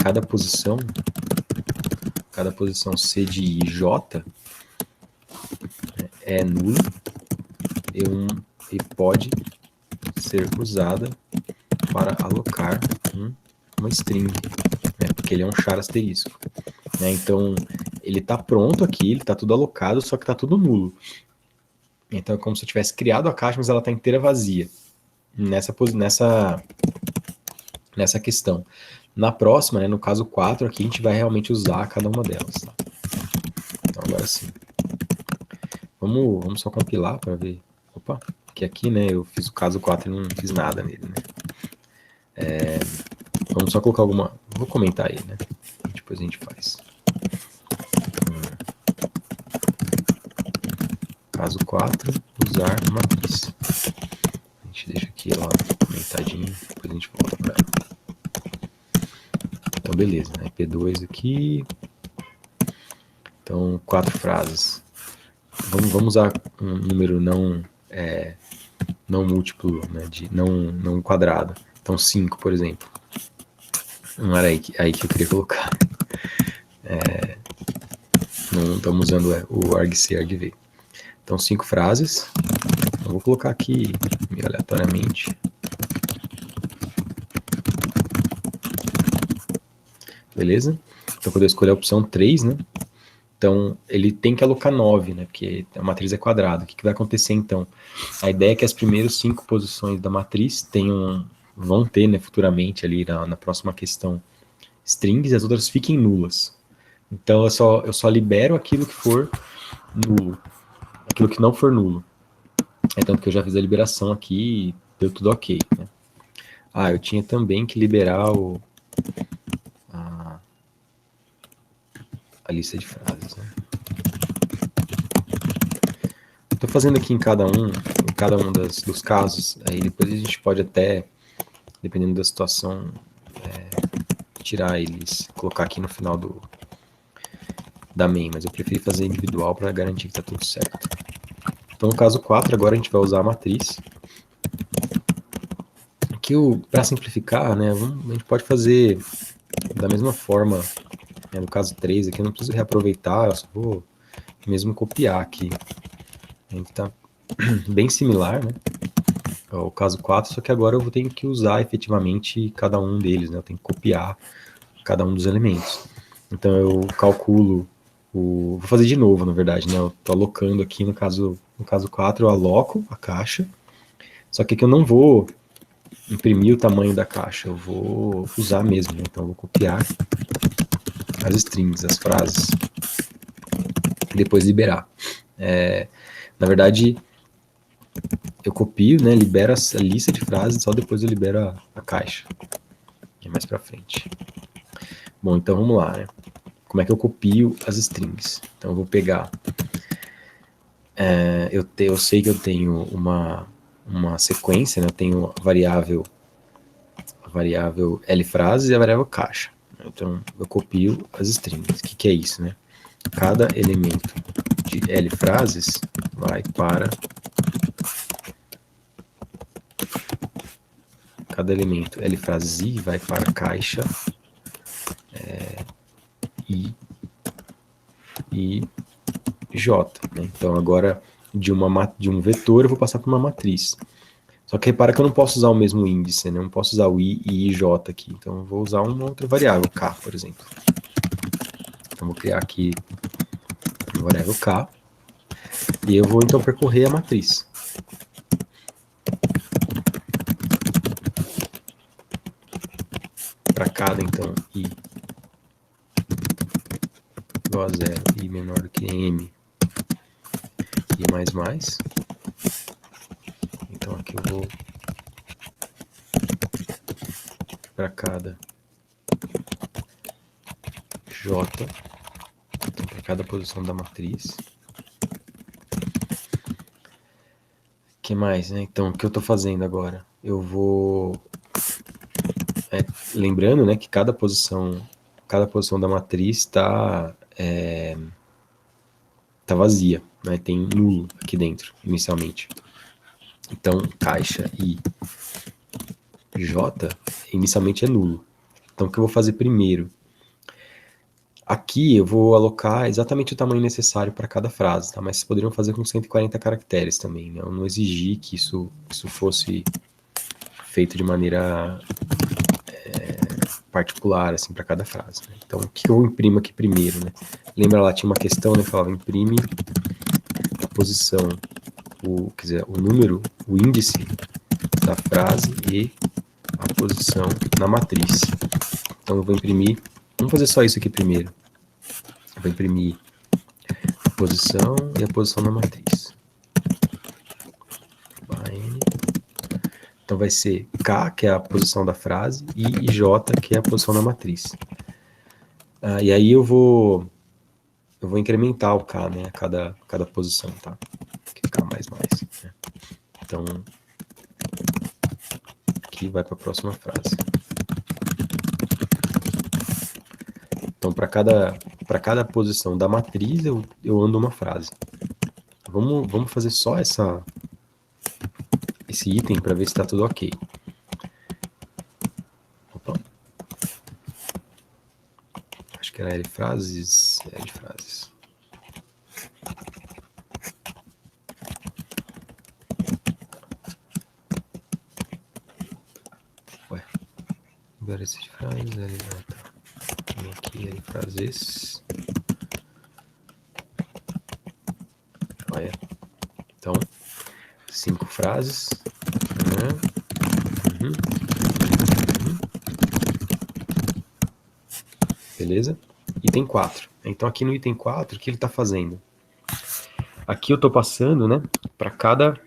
Cada posição C de J é nulo e pode ser usada para alocar uma string, né, porque ele é um char asterisco. Né, então, ele está pronto aqui, ele está tudo alocado, só que está tudo nulo. Então, é como se eu tivesse criado a caixa, mas ela está inteira vazia nessa questão. Na próxima, né, no caso 4, aqui a gente vai realmente usar cada uma delas. Tá? Então, agora sim. Vamos só compilar para ver. Opa, que aqui, né, eu fiz o caso 4 e não fiz nada nele, né. Vamos só colocar alguma... Vou comentar aí, né, depois a gente faz. Caso 4, usar matriz. A gente deixa aqui ela comentadinho, depois a gente volta para ela. Então, beleza, né, P2 aqui. Então, 4 frases. Vamos usar um número não múltiplo, né, não quadrado. Então, 5, por exemplo. Não era aí que eu queria colocar. Não estamos usando o argc, argv. Então, 5 frases. Eu vou colocar aqui meio aleatoriamente. Beleza? Então, quando eu escolher a opção 3, né? Então, ele tem que alocar 9, né? Porque a matriz é quadrada. O que vai acontecer, então? A ideia é que as primeiras 5 posições da matriz vão ter, né, futuramente, ali na próxima questão, strings, e as outras fiquem nulas. Então, eu só libero aquilo que for nulo. Aquilo que não for nulo. É tanto que eu já fiz a liberação aqui e deu tudo ok, né? Eu tinha também que liberar a lista de frases, né? Estou fazendo aqui em cada um dos casos, aí depois a gente pode até, dependendo da situação, tirar eles, colocar aqui no final da main, mas eu preferi fazer individual para garantir que está tudo certo. Então, no caso 4, agora a gente vai usar a matriz. Aqui, para simplificar, né, a gente pode fazer da mesma forma, né, no caso 3 aqui, eu não preciso reaproveitar, eu só vou mesmo copiar aqui. A gente está bem similar, né, ao caso 4, só que agora eu vou ter que usar efetivamente cada um deles, né, eu tenho que copiar cada um dos elementos. Então eu calculo, vou fazer de novo, na verdade, né, eu estou alocando aqui no caso 4, eu aloco a caixa, só que aqui eu não vou imprimir o tamanho da caixa, eu vou usar mesmo, né? Então eu vou copiar as strings, as frases, e depois liberar. Na verdade, eu copio, né, libero a lista de frases, só depois eu libero a caixa. E mais pra frente. Bom, então vamos lá, né? Como é que eu copio as strings? Então eu vou pegar... eu sei que eu tenho uma sequência, né? Eu tenho a variável L frases e a variável caixa. Então, eu copio as strings. O que é isso, né? Cada elemento de L frases vai para... Cada elemento L frases I vai para a caixa I e J. Né? Então, agora, de um vetor, eu vou passar para uma matriz. Só que repara que eu não posso usar o mesmo índice, né? Eu não posso usar o I e IJ aqui. Então, eu vou usar uma outra variável, K, por exemplo. Então, vou criar aqui a variável K. E eu vou, então, percorrer a matriz. Para cada, então, I igual a 0, I menor do que M, I mais mais. Então, aqui eu vou para cada J, então, para cada posição da matriz. O que mais, né? Então, o que eu estou fazendo agora? Eu vou... lembrando, né, que cada posição da matriz está vazia, né? Tem nulo aqui dentro, inicialmente. Então, caixa I J, inicialmente é nulo. Então, o que eu vou fazer primeiro? Aqui eu vou alocar exatamente o tamanho necessário para cada frase, tá? Mas vocês poderiam fazer com 140 caracteres também, né? Eu não exigi que isso fosse feito de maneira particular, assim, para cada frase, né? Então, o que eu imprimo aqui primeiro, né? Lembra lá, tinha uma questão, né, que falava imprime a posição, o número, o índice da frase e a posição na matriz. Então eu vou imprimir, vamos fazer só isso aqui primeiro. Eu vou imprimir a posição e a posição da matriz. N. Então vai ser K, que é a posição da frase, e J, que é a posição da matriz. E aí eu vou incrementar o K, né, a cada posição, tá? K mais. Né? Então, aqui vai para a próxima frase. Então, para cada posição da matriz, eu ando uma frase. Vamos fazer só esse item para ver se está tudo ok. Opa. Acho que era L frases. Ué. Várias frases, L, tá. Vem aqui, L frases. Olha. Então, 5 frases. Beleza? Item 4. Então, aqui no item 4, o que ele está fazendo? Aqui eu estou passando, né, para cada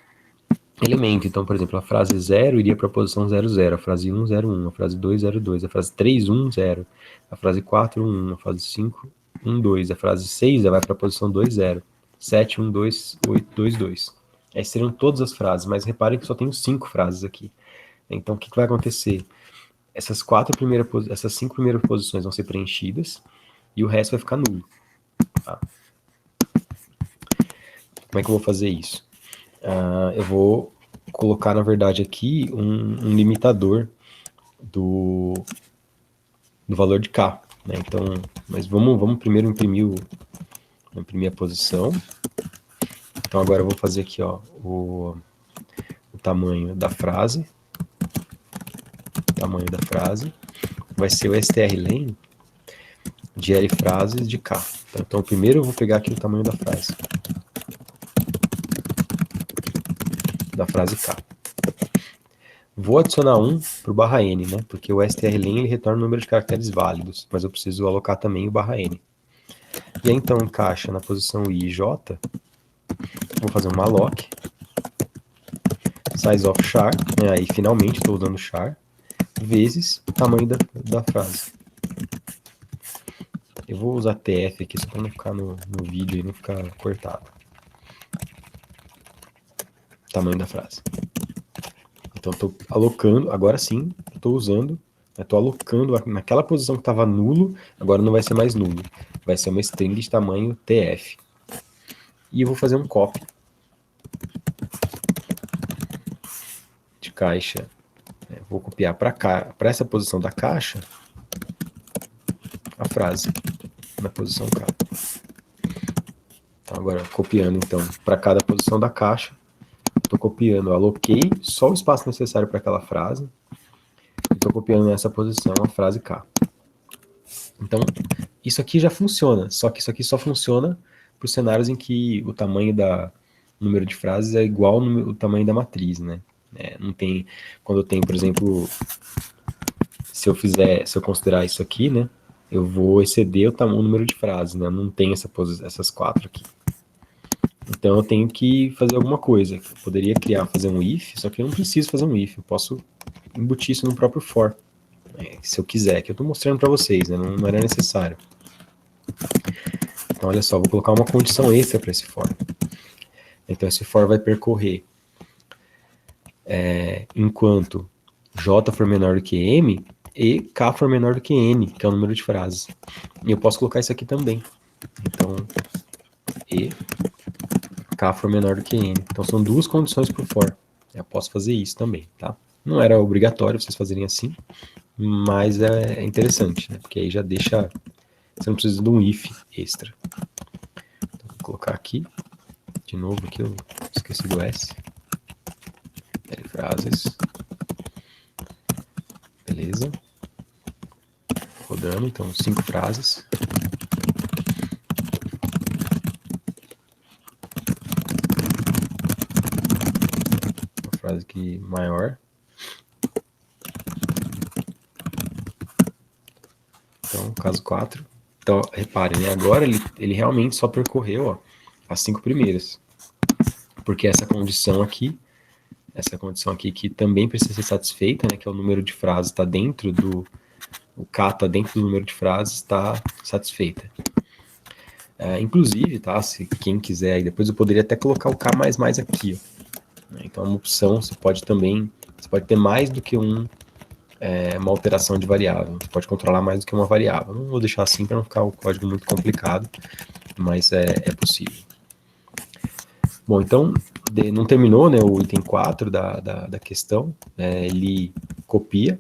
elemento. Então, por exemplo, a frase 0 iria para a posição 00, a frase 1, 01, a frase 2, 02, a frase 3, 1, 0, a frase 4, 1, a frase 5, 1, 2, a frase 6 já vai para a posição 2, 0, 7, 1, 2, 8, 2, 2. Essas seriam todas as frases, mas reparem que só tenho 5 frases aqui. Então, o que vai acontecer? Essas 5 primeiras posições vão ser preenchidas e o resto vai ficar nulo. Tá? Como é que eu vou fazer isso? Eu vou colocar, na verdade, aqui um limitador do valor de K. Né? Então, mas vamos primeiro imprimir a posição. Então, agora eu vou fazer aqui ó, o tamanho da frase. Vai ser o strlen de L frases de K. Então, primeiro eu vou pegar aqui o tamanho da frase. Da frase K. Vou adicionar 1 para o barra N, né? Porque o strlen ele retorna o número de caracteres válidos, mas eu preciso alocar também o barra N. E aí, então, encaixa na posição I e J. Vou fazer uma alloc. Size of char, né? Aí finalmente estou usando char, vezes o tamanho da frase. Eu vou usar TF aqui só para não ficar no vídeo e não ficar cortado. Tamanho da frase. Então, estou alocando, agora sim, estou usando, estou alocando naquela posição que estava nulo, agora não vai ser mais nulo. Vai ser uma string de tamanho TF. E eu vou fazer um copy de caixa. Vou copiar para essa posição da caixa a frase na posição K. Então, agora, copiando, então, para cada posição da caixa, estou copiando, aloquei só o espaço necessário para aquela frase, e estou copiando nessa posição a frase K. Então, isso aqui já funciona, só que isso aqui só funciona para os cenários em que o tamanho número de frases é igual ao tamanho da matriz, né? Não tem, quando eu tenho, por exemplo, se eu considerar isso aqui, né? Eu vou exceder o número de frases, né? Eu não tenho essas 4 aqui. Então eu tenho que fazer alguma coisa. Eu poderia fazer um if, só que eu não preciso fazer um if. Eu posso embutir isso no próprio for, se eu quiser, que eu estou mostrando para vocês, né? Não era necessário. Então olha só, vou colocar uma condição extra para esse for. Então esse for vai percorrer enquanto J for menor do que M e K for menor do que N, que é o número de frases. E eu posso colocar isso aqui também. Então, e K for menor do que N. Então são 2 condições para o for. Eu posso fazer isso também, tá? Não era obrigatório vocês fazerem assim, mas é interessante, né? Porque aí já deixa... Você não precisa de um if extra. Então, vou colocar aqui. De novo aqui, eu esqueci do S. L frases. Beleza. Rodando, então 5 frases. Uma frase aqui maior. Então, caso 4. Então, reparem, né? Agora ele realmente só percorreu, ó, as 5 primeiras. Porque essa condição aqui que também precisa ser satisfeita, né? Que é o número de frases está dentro do... O K está dentro do número de frases, está satisfeita. Inclusive, tá? Se quem quiser, depois eu poderia até colocar o K++ aqui, ó. Então, é uma opção, você pode ter mais do que uma alteração de variável. Você pode controlar mais do que uma variável. Não vou deixar assim para não ficar o código muito complicado, mas é possível. Bom, então, não terminou, né, o item 4 da questão. Ele copia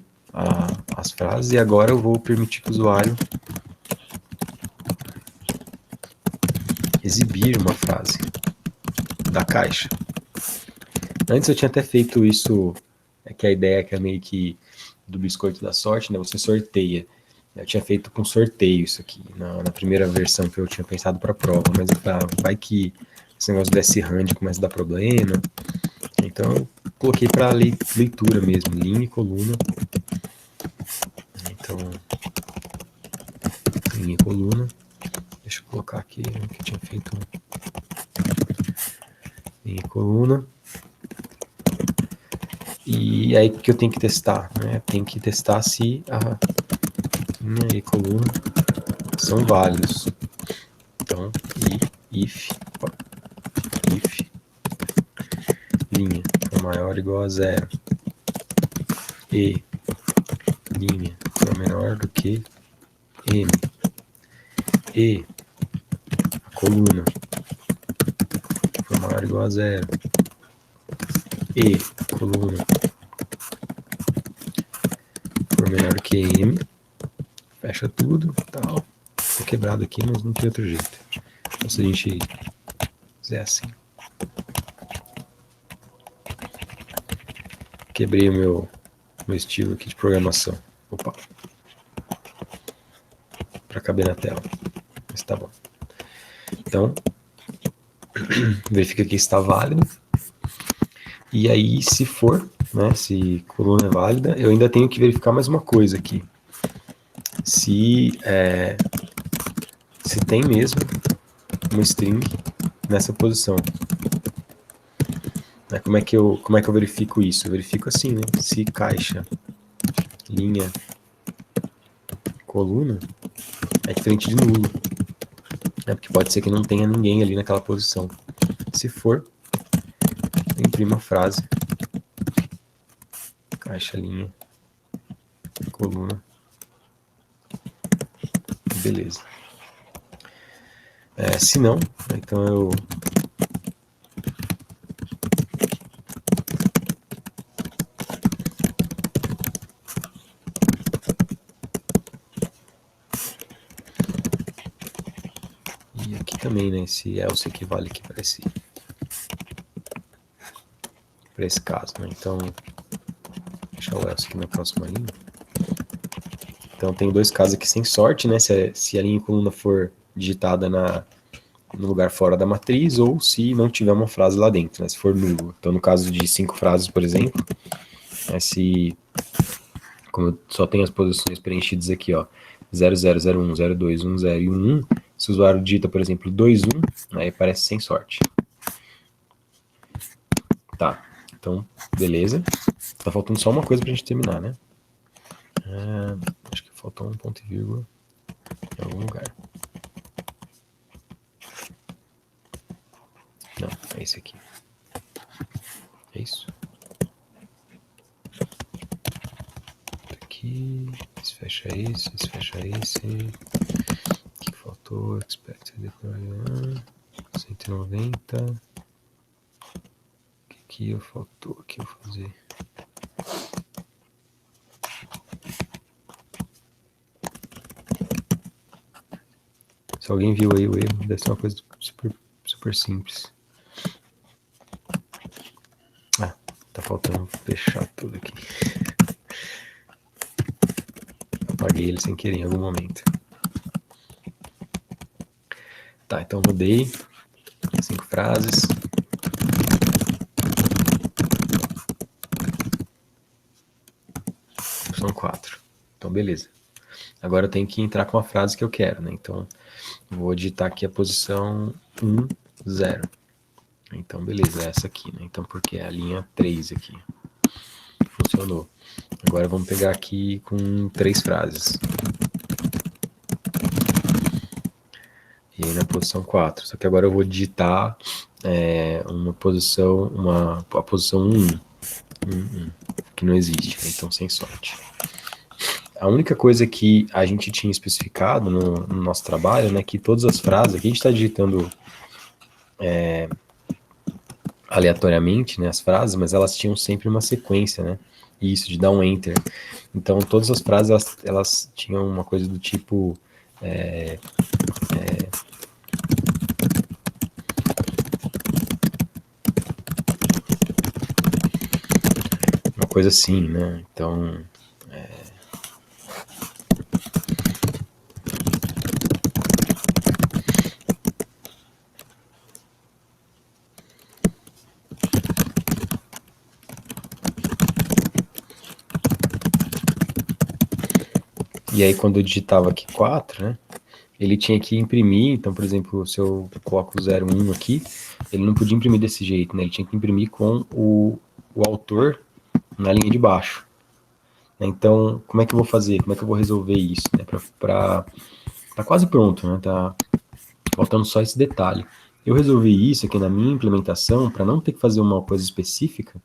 as frases e agora eu vou permitir que o usuário exibir uma frase da caixa. Antes eu tinha até feito isso, que a ideia que é meio que do biscoito da sorte, né? Você sorteia. Eu tinha feito com sorteio isso aqui, na primeira versão que eu tinha pensado para a prova, mas vai que esse negócio do S-Rand começa a dar problema. Então eu coloquei para leitura mesmo, linha e coluna. Então, linha e coluna. Deixa eu colocar aqui que eu tinha feito linha e coluna. E aí o que eu tenho que testar? Né? Tem que testar se a linha e coluna são válidos. Então, if linha for maior ou igual a 0 e linha for menor do que m e a coluna for maior ou igual a 0 e a coluna for menor do que m, fecha tudo, tal. Ficou quebrado aqui, mas não tem outro jeito. Então, se a gente fizer assim, quebrei o meu estilo aqui de programação. Opa, para caber na tela, mas tá bom. Então, verifica que está válido. E aí, se for, né, se coluna é válida, eu ainda tenho que verificar mais uma coisa aqui. Se tem mesmo uma string nessa posição. Como é que eu verifico isso? Eu verifico assim, né? Se caixa, linha, coluna é diferente de nulo. Porque pode ser que não tenha ninguém ali naquela posição. Se for, eu imprimo a frase. Caixa, linha, coluna. Beleza. Se não, então eu e aqui também, né? Esse else equivale aqui para esse caso, né? Então, deixa o else aqui na próxima linha. Então, tem dois casos aqui sem sorte, né? Se a linha e coluna for digitada no lugar fora da matriz, ou se não tiver uma frase lá dentro, né? Se for nulo. Então, no caso de 5 frases, por exemplo, como eu só tenho as posições preenchidas aqui, ó, 0001, 02, 10 e 11, se o usuário digita, por exemplo, 21, aí aparece sem sorte. Tá, então, beleza. Tá faltando só uma coisa pra gente terminar, né? Acho que faltou um ponto e vírgula em algum lugar. Não, é esse aqui. É isso. Aqui, esse fecha esse, fecha esse. O que faltou? Expected deployment 190. O que faltou aqui eu fazer? Se alguém viu aí o erro, deve ser uma coisa super simples. Tá faltando fechar tudo aqui. Apaguei ele sem querer em algum momento. Tá, então mudei. 5 frases. São 4. Então, beleza. Agora eu tenho que entrar com a frase que eu quero, né? Então, vou digitar aqui a posição 1, 0. Então, beleza, é essa aqui, né? Então, porque é a linha 3 aqui. Funcionou. Agora vamos pegar aqui com 3 frases. E aí na posição 4. Só que agora eu vou digitar a posição 1, que não existe, né? Então sem sorte. A única coisa que a gente tinha especificado no nosso trabalho, né, que todas as frases, aqui a gente está digitando aleatoriamente, né, as frases, mas elas tinham sempre uma sequência, né, e isso de dar um enter. Então todas as frases, elas tinham uma coisa do tipo... uma coisa assim, né, então... E aí quando eu digitava aqui 4, né, ele tinha que imprimir, então, por exemplo, se eu coloco 01 aqui, ele não podia imprimir desse jeito, né, ele tinha que imprimir com o autor na linha de baixo. Então, como é que eu vou fazer? Como é que eu vou resolver isso? Né, tá quase pronto, né, tá faltando só esse detalhe. Eu resolvi isso aqui na minha implementação, para não ter que fazer uma coisa específica,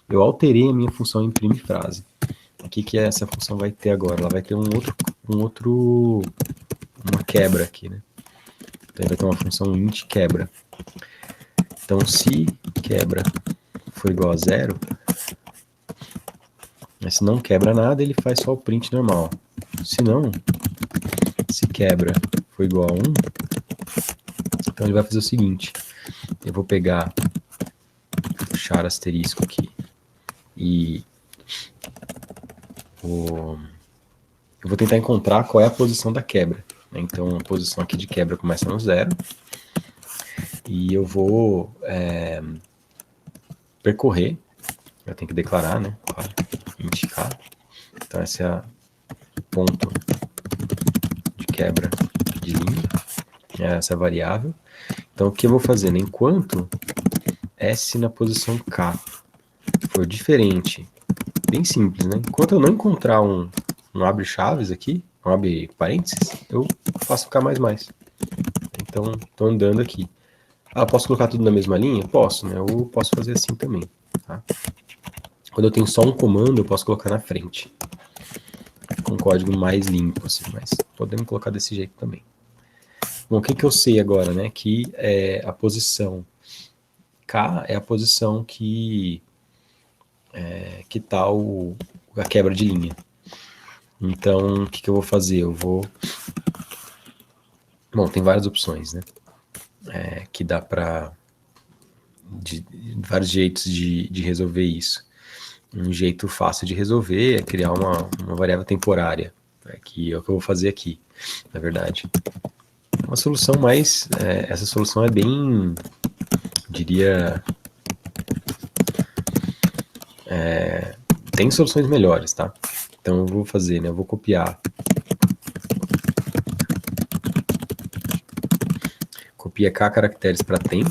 eu alterei a minha função imprime frase. O que essa função vai ter agora? Ela vai ter uma quebra aqui, né? Então vai ter uma função int quebra. Então se quebra for igual a 0, mas se não quebra nada, ele faz só o print normal. Se não, se quebra for igual a 1, então ele vai fazer o seguinte, eu vou pegar o char asterisco aqui e eu vou tentar encontrar qual é a posição da quebra. Então a posição aqui de quebra começa no 0 e eu vou percorrer, eu tenho que declarar, né? Claro, indicar. Então esse é o ponto de quebra de linha, essa variável. Então o que eu vou fazer? Né? Enquanto S na posição K for diferente, bem simples, né? Enquanto eu não encontrar um abre chaves aqui, um abre parênteses, eu faço K++. Então, estou andando aqui. Ah, posso colocar tudo na mesma linha? Posso, né? Eu posso fazer assim também, tá? Quando eu tenho só um comando, eu posso colocar na frente. Com um código mais limpo, assim, mas podemos colocar desse jeito também. Bom, o que eu sei agora, né? Que a posição K é a posição que tá a quebra de linha. Então, o que eu vou fazer? Eu vou... Bom, tem várias opções, né? Que dá para... vários jeitos de resolver isso. Um jeito fácil de resolver é criar uma variável temporária, né? Que é o que eu vou fazer aqui, na verdade. Uma solução mais... essa solução é bem... diria... tem soluções melhores, tá? Então eu vou fazer, né? Eu vou copiar K caracteres para temp,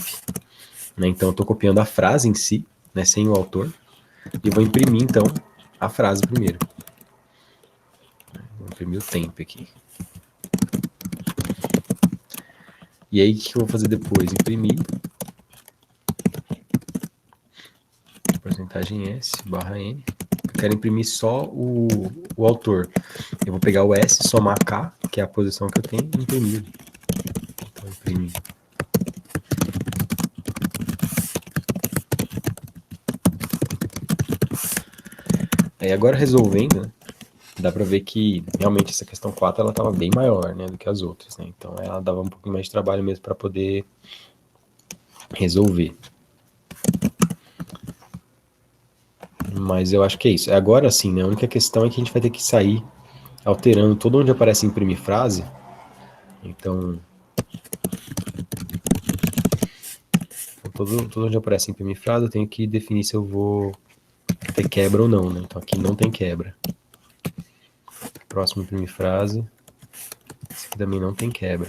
né? Então eu estou copiando a frase em si, né? Sem o autor, e vou imprimir então a frase primeiro. Vou imprimir o temp aqui. E aí o que eu vou fazer depois? Imprimir porcentagem S barra N. Eu quero imprimir só o autor. Eu vou pegar o S, somar K, que é a posição que eu tenho, e imprimir. Então imprimir. Aí agora resolvendo, né, dá pra ver que realmente essa questão 4 ela estava bem maior, né, do que as outras, né? Então ela dava um pouquinho mais de trabalho mesmo para poder resolver. Mas eu acho que é isso. Agora sim, né, a única questão é que a gente vai ter que sair alterando todo onde aparece imprimir frase. Então todo onde aparece imprimir frase eu tenho que definir se eu vou ter quebra ou não, né? Então aqui não tem quebra. próximo imprimir frase. Esse aqui também não tem quebra.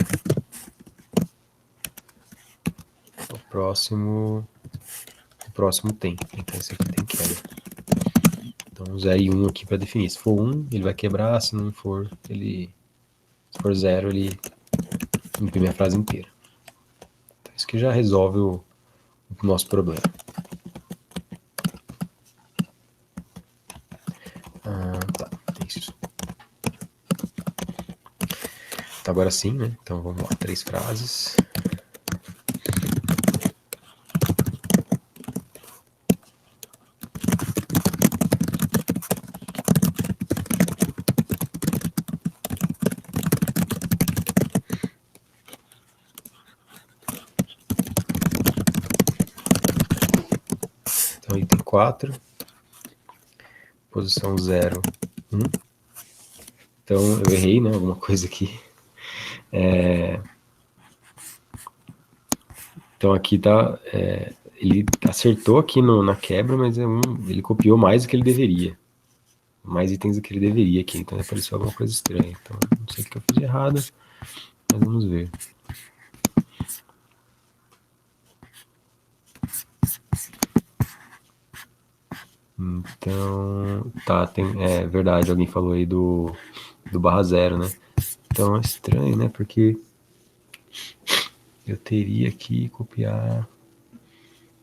O próximo tem. Então esse aqui tem quebra. Então 0 e 1 aqui para definir. Se for 1, ele vai quebrar. Se não for, se for 0, ele imprime a frase inteira. Então isso aqui já resolve o nosso problema. Tá, é isso. Então, agora sim, né? Então vamos lá, 3 frases. Então, item 4, posição 0, 1. Então, eu errei, né? Alguma coisa aqui. Então, aqui tá... ele acertou aqui na quebra, mas ele copiou mais do que ele deveria. Mais itens do que ele deveria aqui. Então, apareceu alguma coisa estranha. Então, não sei o que eu fiz de errado, mas vamos ver. Então, tá, é verdade, alguém falou aí do barra 0, né? Então é estranho, né? Porque eu teria que copiar.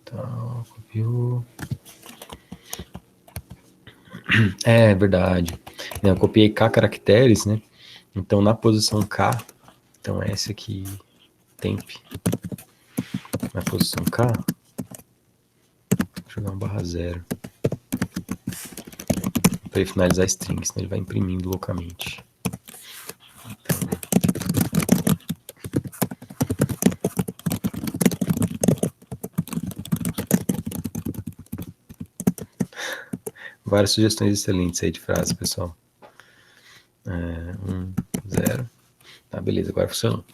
Tá, copiou. É verdade. Eu copiei K caracteres, né? Então na posição K, então essa aqui, temp. Na posição K, vou jogar um barra 0. Para ele finalizar a string, senão ele vai imprimindo loucamente. Várias sugestões excelentes aí de frase, pessoal. 1, 0. Tá, beleza, agora funcionou.